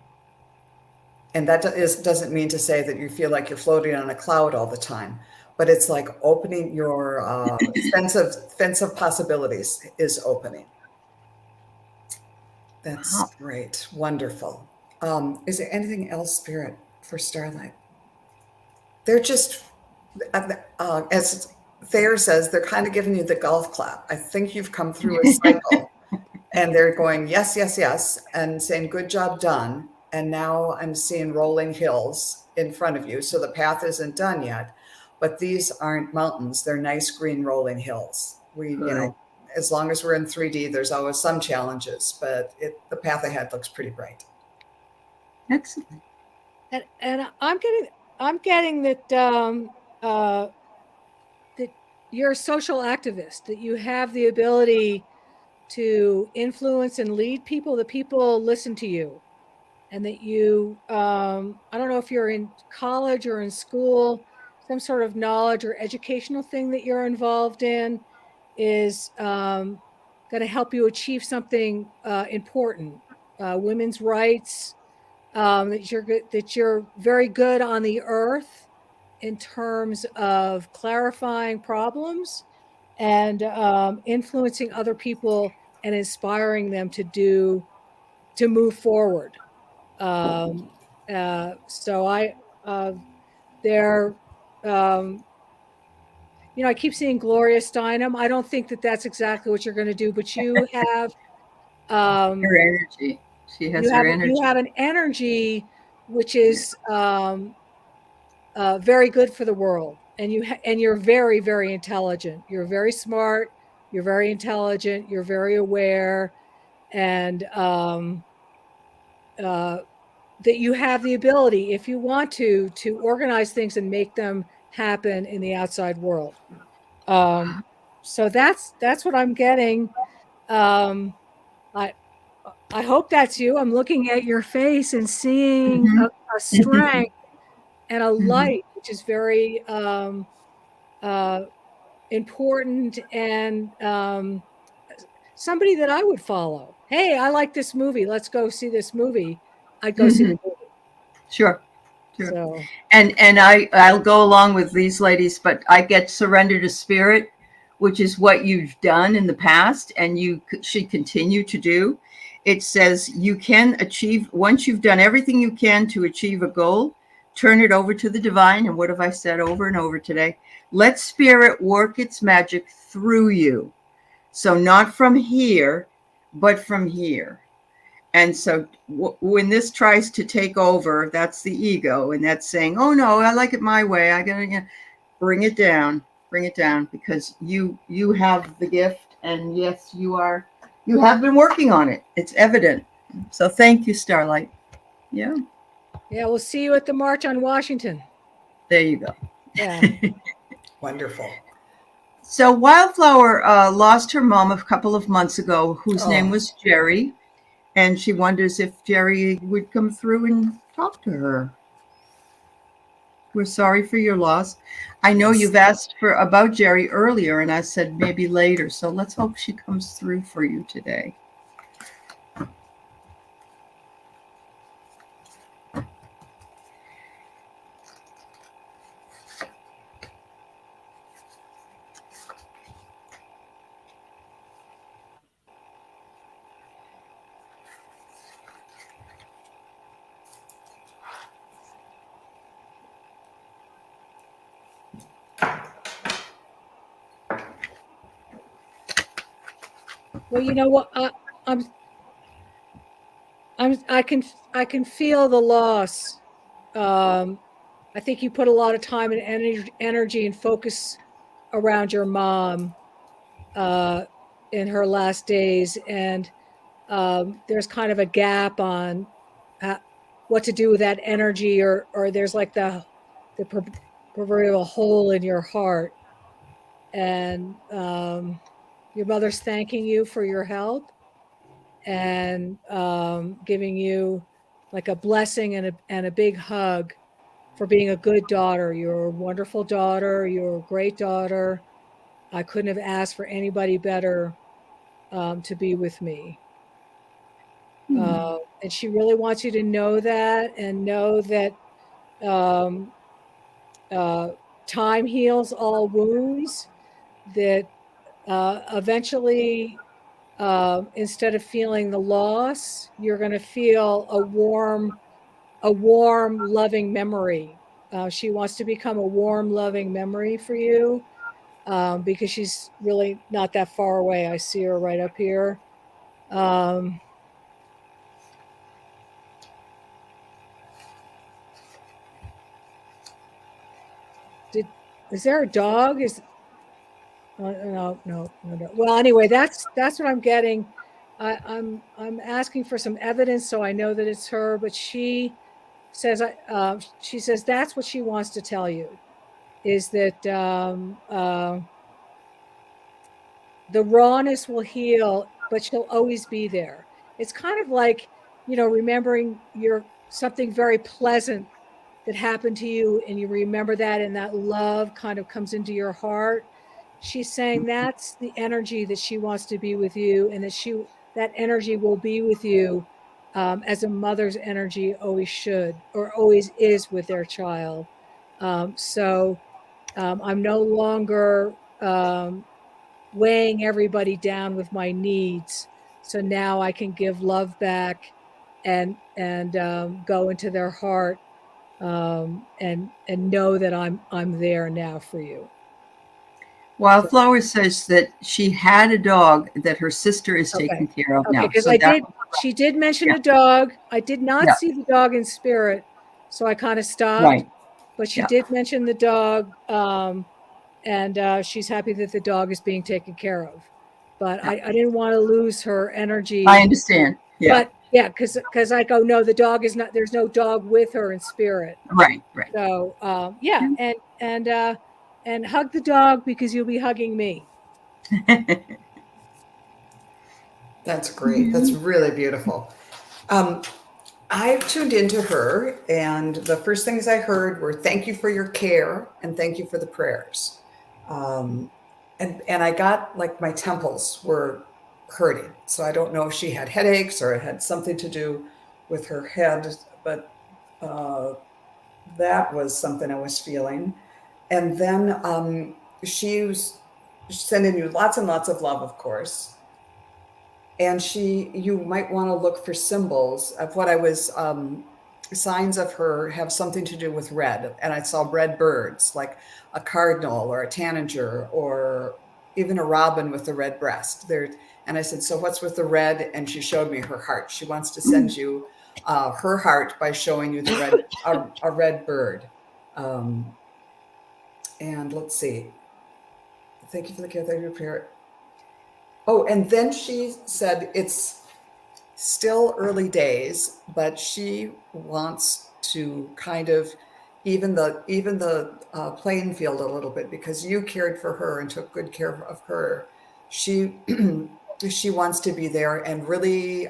And that doesn't mean to say that you feel like you're floating on a cloud all the time. But it's like opening your sense of possibilities is opening. That's great. Wonderful. Is there anything else, Spirit, for Starlight? They're just, as Thayer says, they're kind of giving you the golf clap. I think you've come through a cycle. And they're going, yes, yes, yes, and saying, good job done. And now I'm seeing rolling hills in front of you. So the path isn't done yet. But these aren't mountains. They're nice green rolling hills. As long as we're in 3D, there's always some challenges, but the path ahead looks pretty bright. Excellent. And I'm getting that that you're a social activist, that you have the ability to influence and lead people, that people listen to you, and that you, I don't know if you're in college or in school, some sort of knowledge or educational thing that you're involved in is going to help you achieve something important. Women's rights, that you're very good on the earth in terms of clarifying problems and influencing other people and inspiring them to move forward. They're, I keep seeing Gloria Steinem. I don't think that that's exactly what you're going to do, but you have her energy. She has her energy. You have an energy which is very good for the world, and you're very, very intelligent. You're very smart. You're very intelligent. You're very aware, and that you have the ability, if you want to organize things and make them happen in the outside world. So that's what I'm getting. I hope that's you. I'm looking at your face and seeing a strength and a light, which is very important, and somebody that I would follow. Hey, I like this movie. Let's go see this movie. I'd go see the movie. Sure. So, And I'll go along with these ladies, but I get surrender to spirit, which is what you've done in the past and you should continue to do. It says you can achieve, once you've done everything you can to achieve a goal, turn it over to the divine. And what have I said over and over today? Let spirit work its magic through you. So not from here, but from here. And so when this tries to take over, that's the ego. And that's saying, oh, no, I like it my way. I got to bring it down, because you have the gift. And yes, you have been working on it. It's evident. So thank you, Starlight. Yeah. Yeah, we'll see you at the March on Washington. There you go. Yeah. Wonderful. So Wildflower lost her mom a couple of months ago, whose name was Jerry. And she wonders if Jerry would come through and talk to her. We're sorry for your loss. I know you've asked about Jerry earlier, and I said maybe later. So let's hope she comes through for you today. Well, you know what? I can feel the loss. I think you put a lot of time and energy and focus around your mom in her last days, and there's kind of a gap on what to do with that energy, or there's like the proverbial hole in your heart, and your mother's thanking you for your help and giving you like a blessing and a big hug for being a good daughter. You're a wonderful daughter. You're a great daughter. I couldn't have asked for anybody better to be with me. And she really wants you to know that, and know that time heals all wounds, that eventually, instead of feeling the loss, you're going to feel a warm, loving memory. She wants to become a warm, loving memory for you, because she's really not that far away. I see her right up here. Is there a dog? No. Well, anyway, that's what I'm getting. I'm asking for some evidence so I know that it's her. But she says that's what she wants to tell you, is that the rawness will heal, but she'll always be there. It's kind of like, remembering something very pleasant that happened to you, and you remember that, and that love kind of comes into your heart. She's saying that's the energy that she wants to be with you, and that energy will be with you as a mother's energy always should, or always is with their child. So I'm no longer weighing everybody down with my needs. So now I can give love back and go into their heart. And know that I'm there now for you. Wildflower says that she had a dog that her sister is taking care of now. Because she did mention a dog. I did not see the dog in spirit, so I kind of stopped. Right. But she did mention the dog, and she's happy that the dog is being taken care of. But I didn't want to lose her energy. I understand. Yeah. But yeah, because I go, no, the dog is not. There's no dog with her in spirit. Right. So and hug the dog, because you'll be hugging me. That's great. That's really beautiful. I tuned into her, and the first things I heard were thank you for your care and thank you for the prayers. Um, and I got like my temples were hurting. So I don't know if she had headaches or it had something to do with her head, but uh, that was something I was feeling. And then she was sending you lots and lots of love, of course. And you might want to look for symbols of what I was, signs of her have something to do with red. And I saw red birds, like a cardinal or a tanager or even a robin with a red breast. And I said, so what's with the red? And she showed me her heart. She wants to send you her heart by showing you a red bird. And let's see. Thank you for the care. Thank you for prayer. Oh, and then she said it's still early days, but she wants to kind of even the playing field a little bit because you cared for her and took good care of her. She she wants to be there and really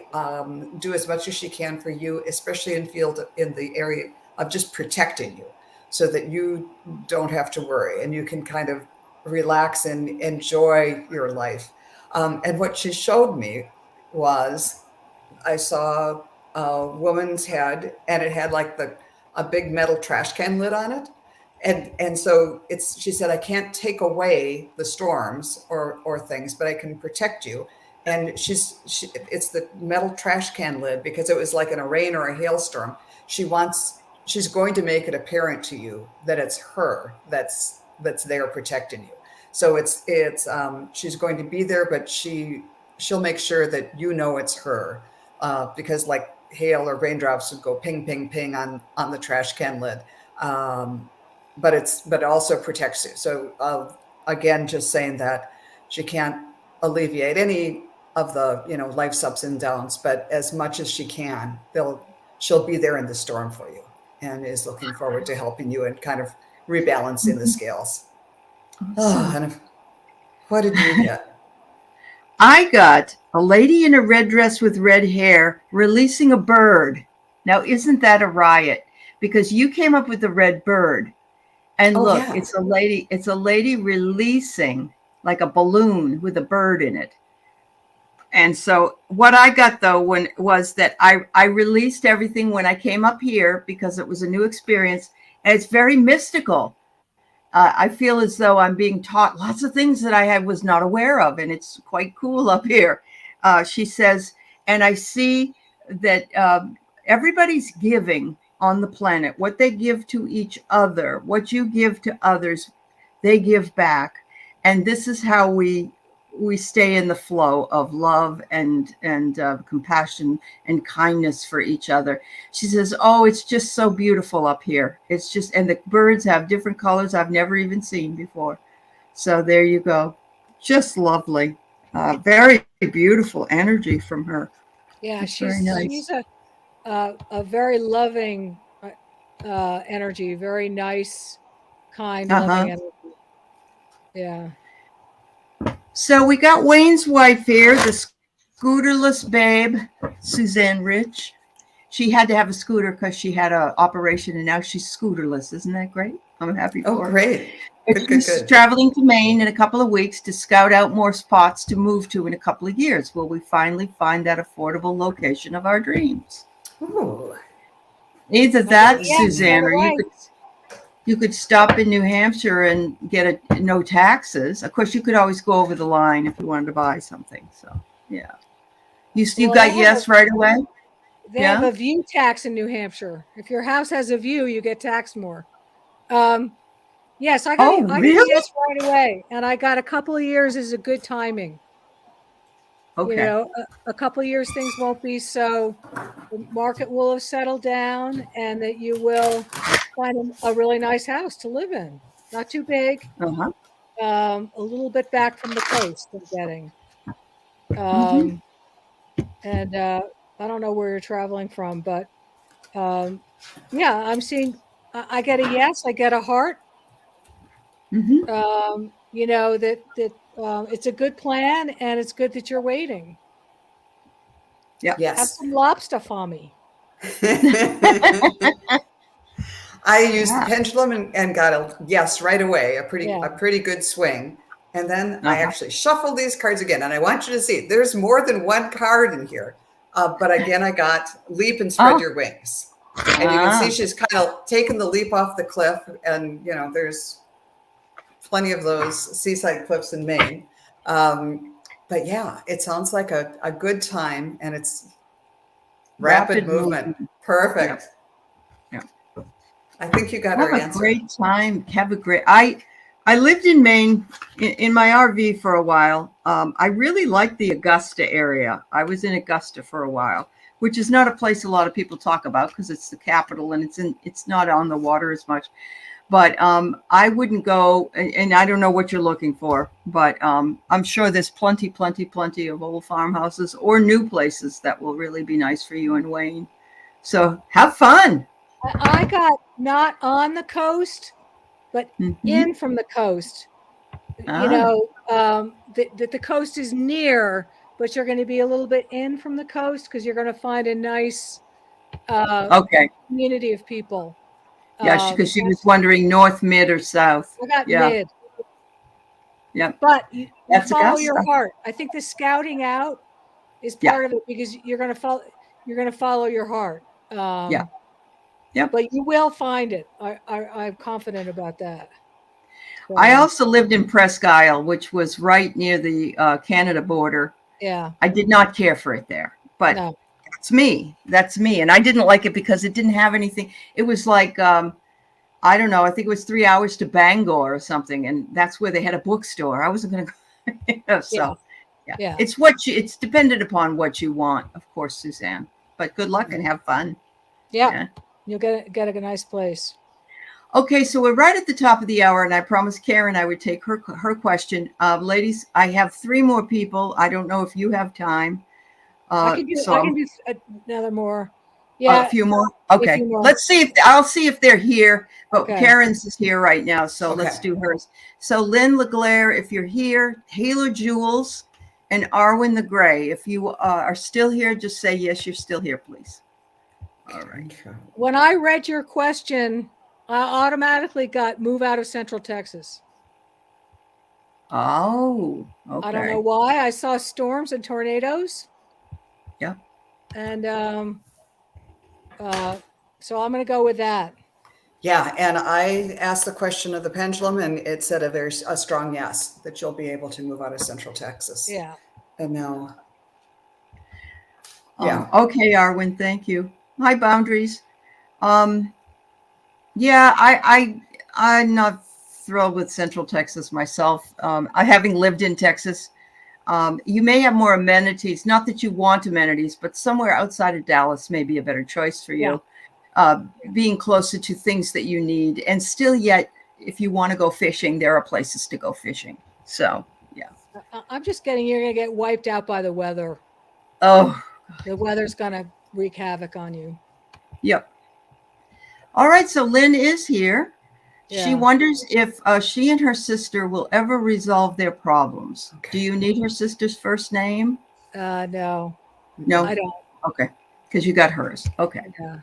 do as much as she can for you, especially in the area of just protecting you, so that you don't have to worry and you can kind of relax and enjoy your life. And what she showed me was I saw a woman's head and it had like a big metal trash can lid on it. And so she said, I can't take away the storms or things, but I can protect you. And it's the metal trash can lid because it was like in a rain or a hailstorm. She's going to make it apparent to you that it's her that's there protecting you. So she's going to be there, but she'll make sure that you know it's her, because like hail or raindrops would go ping, ping, ping on the trash can lid. But it also protects you. So again, just saying that she can't alleviate any of the life's ups and downs, but as much as she can, she'll be there in the storm for you, and is looking forward to helping you and kind of rebalancing the scales. Oh, and what did you get? I got a lady in a red dress with red hair releasing a bird. Now, isn't that a riot? Because you came up with the red bird. And Oh, look, yeah. it's a lady releasing like a balloon with a bird in it. And so what I got though was that I released everything when I came up here because it was a new experience, and it's very mystical. I feel as though I'm being taught lots of things that I was not aware of, and it's quite cool up here. She says, and I see that everybody's giving on the planet, what they give to each other, what you give to others, they give back. And this is how we stay in the flow of love and compassion and kindness for each other. She says, oh, it's just so beautiful up here. It's just, and the birds have different colors I've never even seen before. So there you go. Just lovely. Very beautiful energy from her. Yeah, It's very nice. she's a very loving energy, very nice, kind, loving energy. Yeah. So we got Wayne's wife here, the scooterless babe, Suzanne Rich. She had to have a scooter because she had an operation, and now she's scooterless. Isn't that great? I'm happy for her. Oh, great. She's traveling to Maine in a couple of weeks to scout out more spots to move to in a couple of years. Will we finally find that affordable location of our dreams? Ooh. Either that, Yeah, Suzanne, or right. you could stop in New Hampshire and get no taxes. Of course, you could always go over the line if you wanted to buy something. So, yeah. You got yes right away? They have a view tax in New Hampshire. If your house has a view, you get taxed more. Yes, I got a yes right away. And I got a couple of years is a good timing. Okay. A couple of years, things won't be so, the market will have settled down and that you will find a really nice house to live in. Not too big. A little bit back from the coast I'm getting. And I don't know where you're traveling from, but yeah, I'm seeing, I get a yes, I get a heart. That it's a good plan and it's good that you're waiting. Yeah. Yes. Have some lobster for me. I used the Yeah. pendulum and got a yes right away, a Yeah. pretty good swing. And then I Uh-huh. actually shuffled these cards again. And I want you to see there's more than one card in here. But again, I got leap and spread Oh. your wings. And you can see Ah. she's kind of taken the leap off the cliff. And, you know, there's plenty of those seaside cliffs in Maine. But yeah, it sounds like a good time, and it's rapid movement. Perfect. Yep. I think you got Have our a answer. great time. Have a great. I lived in Maine in my RV for a while. I really liked the Augusta area. I was in Augusta for a while, which is not a place a lot of people talk about because it's the capital and it's not on the water as much. But I wouldn't go, and I don't know what you're looking for, but I'm sure there's plenty of old farmhouses or new places that will really be nice for you and Wayne. So have fun. I got not on the coast, but Mhm. in from the coast. You Ah, know, that the coast is near, but you're going to be a little bit in from the coast because you're going to find a nice okay. community of people. Yeah, because she was wondering north, mid, or south. I got Yeah, mid, yeah. but you That's follow your Augusta. heart. I think the scouting out is Yeah, part of it because you're going to follow your heart. yeah, yep. But you will find it. I'm confident about that. I So, also lived in Presque Isle, which was right near the Canada border. yeah, I did not care for it there, but no, that's me. That's me. And I didn't like it because it didn't have anything. It was like, I don't know, I think it was 3 hours to Bangor or something. And that's where they had a bookstore. I wasn't going to go. yeah, So, yeah, yeah, it's dependent upon what you want, of course, Suzanne. But good luck and have fun. yeah. Yeah. You'll get a nice place. Okay, so we're right at the top of the hour, and I promised Karen I would take her question. Ladies, I have 3 more people. I don't know if you have time. I can do So another more. a Yeah, few more. a Okay, few more. let's see if I'll see if they're here. But Okay. Karen's is here right now, so Okay. let's do hers. So Lynn LeGlaire, if you're here, Taylor Jules, and Arwen the Gray. If you are still here, just say yes. You're still here, please. All right. Okay. When I read your question, I automatically got move out of Central Texas. Oh, okay. I don't know why. I saw storms and tornadoes. Yeah. And so I'm going to go with that. Yeah, and I asked the question of the pendulum, and it said a strong yes that you'll be able to move out of Central Texas. Yeah. And now, Okay, Arwen, thank you. Hi, boundaries. Yeah, I'm not thrilled with Central Texas myself. I having lived in Texas, you may have more amenities. Not that you want amenities, but somewhere outside of Dallas may be a better choice for you. Being closer to things that you need, and still yet, if you want to go fishing, there are places to go fishing. So, yeah. I'm just getting you're going to get wiped out by the weather. Oh, The weather's going to wreak havoc on you. yep. All right, so Lynn is here. Yeah. She wonders if she and her sister will ever resolve their problems. Okay. Do you need her sister's first name? No. No? I don't. Okay, because you got hers. Okay. Yeah.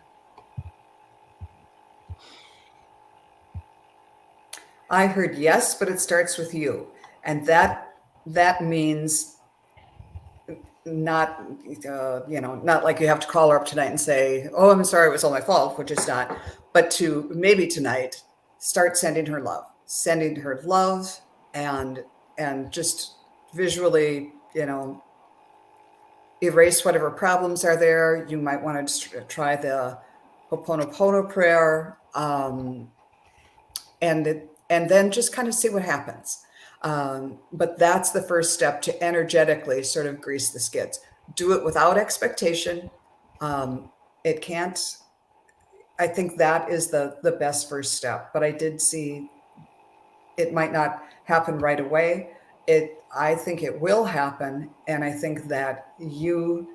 I heard yes, but it starts with you, and that means not not like you have to call her up tonight and say, "Oh, I'm sorry, it was all my fault," which is not, but to maybe tonight start sending her love, and just visually, erase whatever problems are there. You might want to try the Ho'oponopono prayer, and then just kind of see what happens. But that's the first step to energetically sort of grease the skids. Do it without expectation. It can't. I think that is the best first step. But I did see it might not happen right away. I think it will happen, and I think that you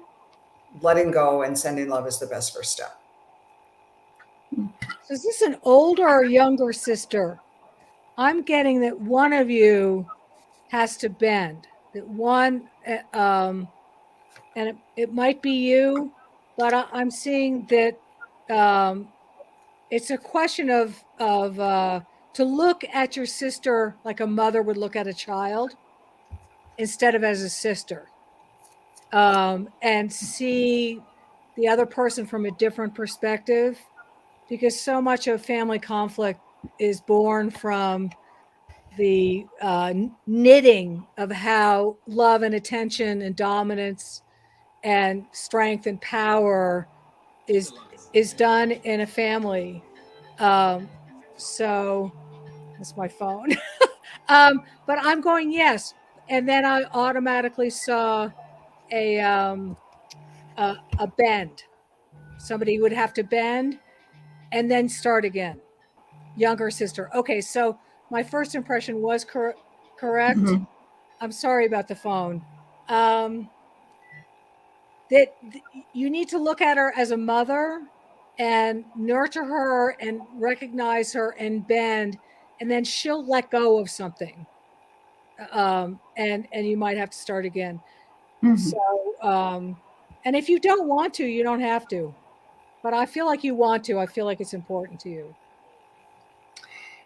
letting go and sending love is the best first step. So is this an older or younger sister? I'm getting that one of you has to bend. That one, and it might be you. but I'm seeing that it's a question of to look at your sister like a mother would look at a child instead of as a sister, and see the other person from a different perspective, because so much of family conflict is born from the knitting of how love and attention and dominance and strength and power is done in a family. Um, so that's my phone. But I'm going yes, and then I automatically saw a a bend. Somebody would have to bend and then start again. Younger sister. Okay, so my first impression was correct. Mhm. I'm sorry about the phone. Um, that you need to look at her as a mother and nurture her and recognize her and bend, and then she'll let go of something, and you might have to start again. Mhm. So and if you don't want to, you don't have to, but I feel like you want to. I feel like it's important to you.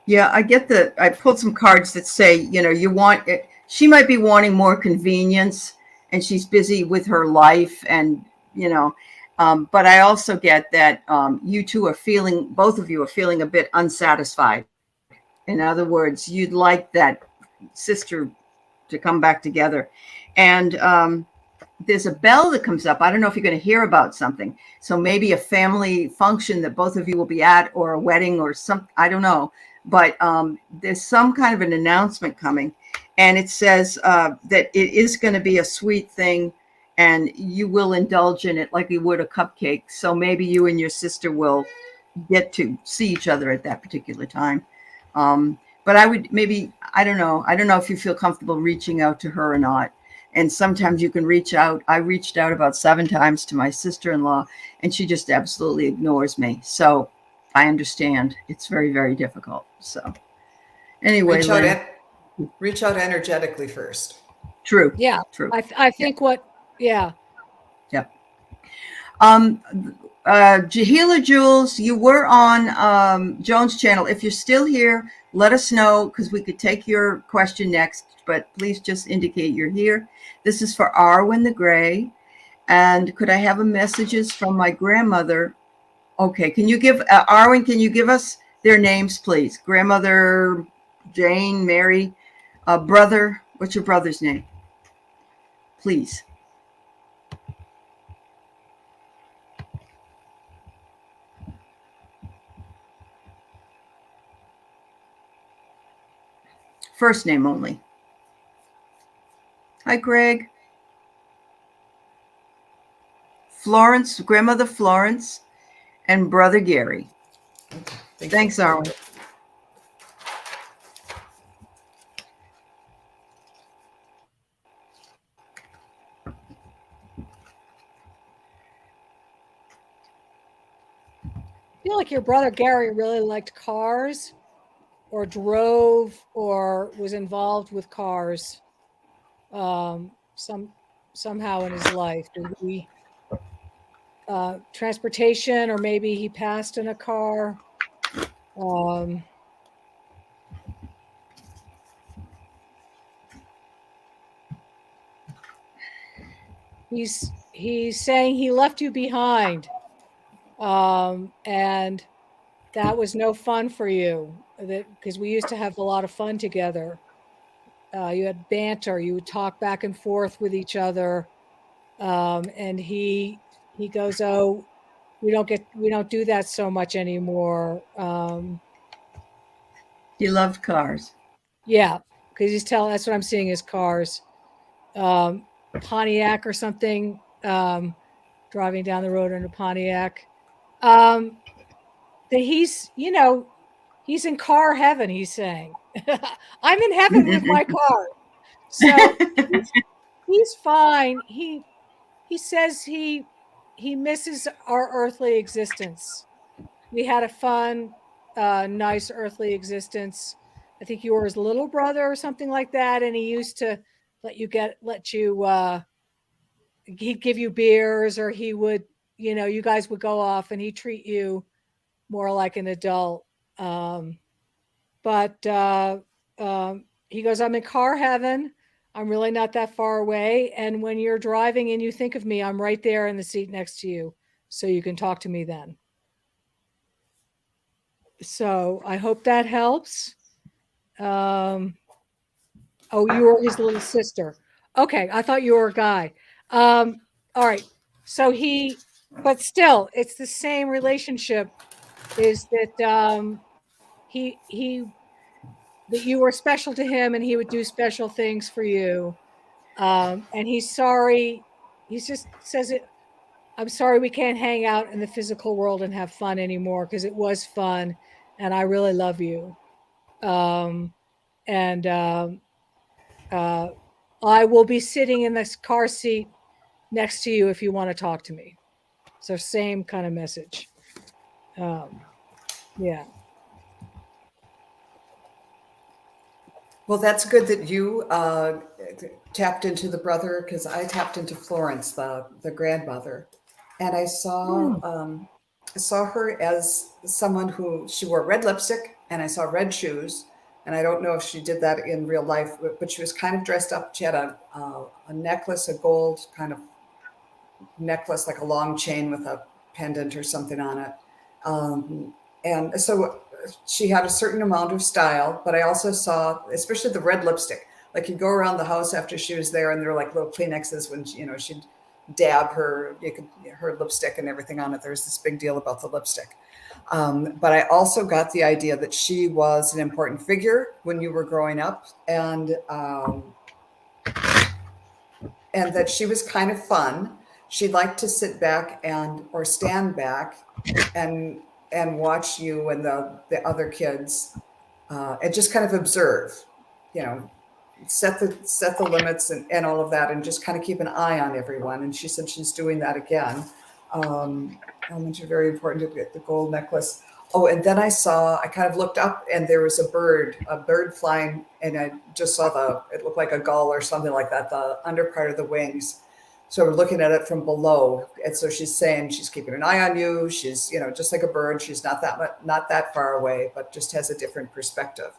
Yeah, I pulled some cards that say, you want it. She might be wanting more convenience and she's busy with her life and, you know, but I also get that you two are feeling, both of you are feeling a bit unsatisfied. In other words, you'd like that sister to come back together. And there's a bell that comes up. I don't know if you're going to hear about something. So maybe a family function that both of you will be at, or a wedding or some, I don't know. But there's some kind of an announcement coming. And it says that it is going to be a sweet thing and you will indulge in it like you would a cupcake. So maybe you and your sister will get to see each other at that particular time. But I would maybe, I don't know. I don't know if you feel comfortable reaching out to her or not. And sometimes you can reach out. I reached out about 7 times to my sister-in-law and she just absolutely ignores me. So I understand it's very, very difficult. So anyway, Reach out, Lynn, reach out energetically first. true, Yeah, true. I Yeah, think what yeah. yeah. Um, Jahila Jules, you were on Joan's channel. If you're still here, let us know because we could take your question next, but please just indicate you're here. This is for Arwen the Gray. And could I have a messages from my grandmother? Okay, can you give, Arwen, can you give us their names, please? Grandmother, Jane, Mary, brother, what's your brother's name? Please. First name only. Hi, Greg. Florence, grandmother Florence, and brother Gary. Thank you. Thanks, Arwen. I feel like your brother Gary really liked cars, or drove, or was involved with cars, somehow in his life. Did he transportation, or maybe he passed in a car? Um, he's saying he left you behind, and that was no fun for you. That because we used to have a lot of fun together. You had banter. You would talk back and forth with each other, and he goes, "Oh, we don't do that so much anymore." He loved cars. Yeah, because he's telling. That's what I'm seeing is cars, Pontiac or something. Driving down the road in a Pontiac. Um, that he's in car heaven. He's saying, "I'm in heaven with my car." So he's fine. He says he misses our earthly existence. We had a fun, nice earthly existence. I think you were his little brother or something like that, and he used to let you. He'd give you beers, or he would you guys would go off and he'd treat you more like an adult. But he goes, I'm in car heaven. I'm really not that far away. And when you're driving and you think of me, I'm right there in the seat next to you. So you can talk to me then. So I hope that helps. Oh, you were his little sister. Okay. I thought you were a guy. All right. So but still, it's the same relationship, is that that you were special to him and he would do special things for you. And he's sorry. He just says it. I'm sorry we can't hang out in the physical world and have fun anymore, because it was fun and I really love you. I will be sitting in this car seat next to you if you want to talk to me. So same kind of message. Yeah. Well, that's good that you tapped into the brother, because I tapped into Florence, the grandmother, and I saw her as someone who, she wore red lipstick and I saw red shoes, and I don't know if she did that in real life, but she was kind of dressed up. She had a necklace, a gold kind of necklace, like a long chain with a pendant or something on it, and so she had a certain amount of style. But I also saw, especially the red lipstick, like you'd go around the house after she was there and there were like little Kleenexes when she'd dab her lipstick and everything on it. There was this big deal about the lipstick. But I also got the idea that she was an important figure when you were growing up, and that she was kind of fun. She liked to sit back or stand back and watch you and the other kids, and just kind of observe, set the limits and all of that, and just kind of keep an eye on everyone. And she said she's doing that again. Elements are very important to get the gold necklace. Oh, and then I kind of looked up and there was a bird flying, and I just saw it looked like a gull or something like that, the under part of the wings. So we're looking at it from below. And so she's saying she's keeping an eye on you. She's, just like a bird. She's not that far away, but just has a different perspective.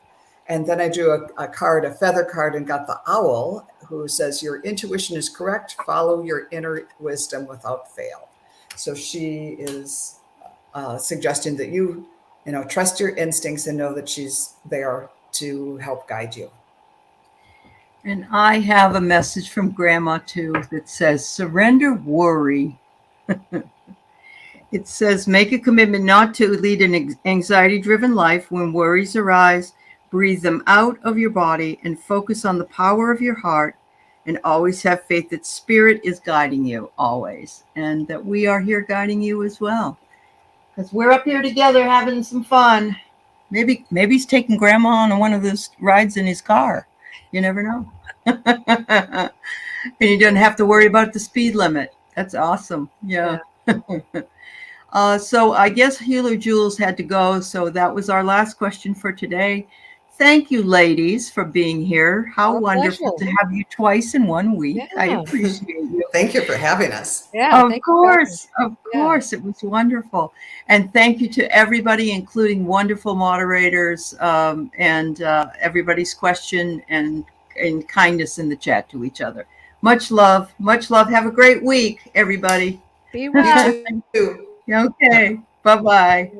And then I drew a feather card, and got the owl, who says, your intuition is correct. Follow your inner wisdom without fail. So she is suggesting that you trust your instincts and know that she's there to help guide you. And I have a message from Grandma too that says, surrender worry. It says, make a commitment not to lead an anxiety-driven life. When worries arise, breathe them out of your body and focus on the power of your heart, and always have faith that Spirit is guiding you always, and that we are here guiding you as well. Because we're up here together having some fun. Maybe he's taking Grandma on one of those rides in his car. You never know. And you don't have to worry about the speed limit. That's awesome. Yeah. So I guess Healer Jules had to go. So that was our last question for today. Thank you, ladies, for being here. How Our wonderful pleasure. to have you twice in 1 week. Yeah. I appreciate you. Thank you for having us. Yeah. Of course. It was wonderful. And thank you to everybody, including wonderful moderators, and everybody's question and kindness in the chat to each other. Much love. Much love. Have a great week, everybody. Be well. You too. Okay. Bye-bye.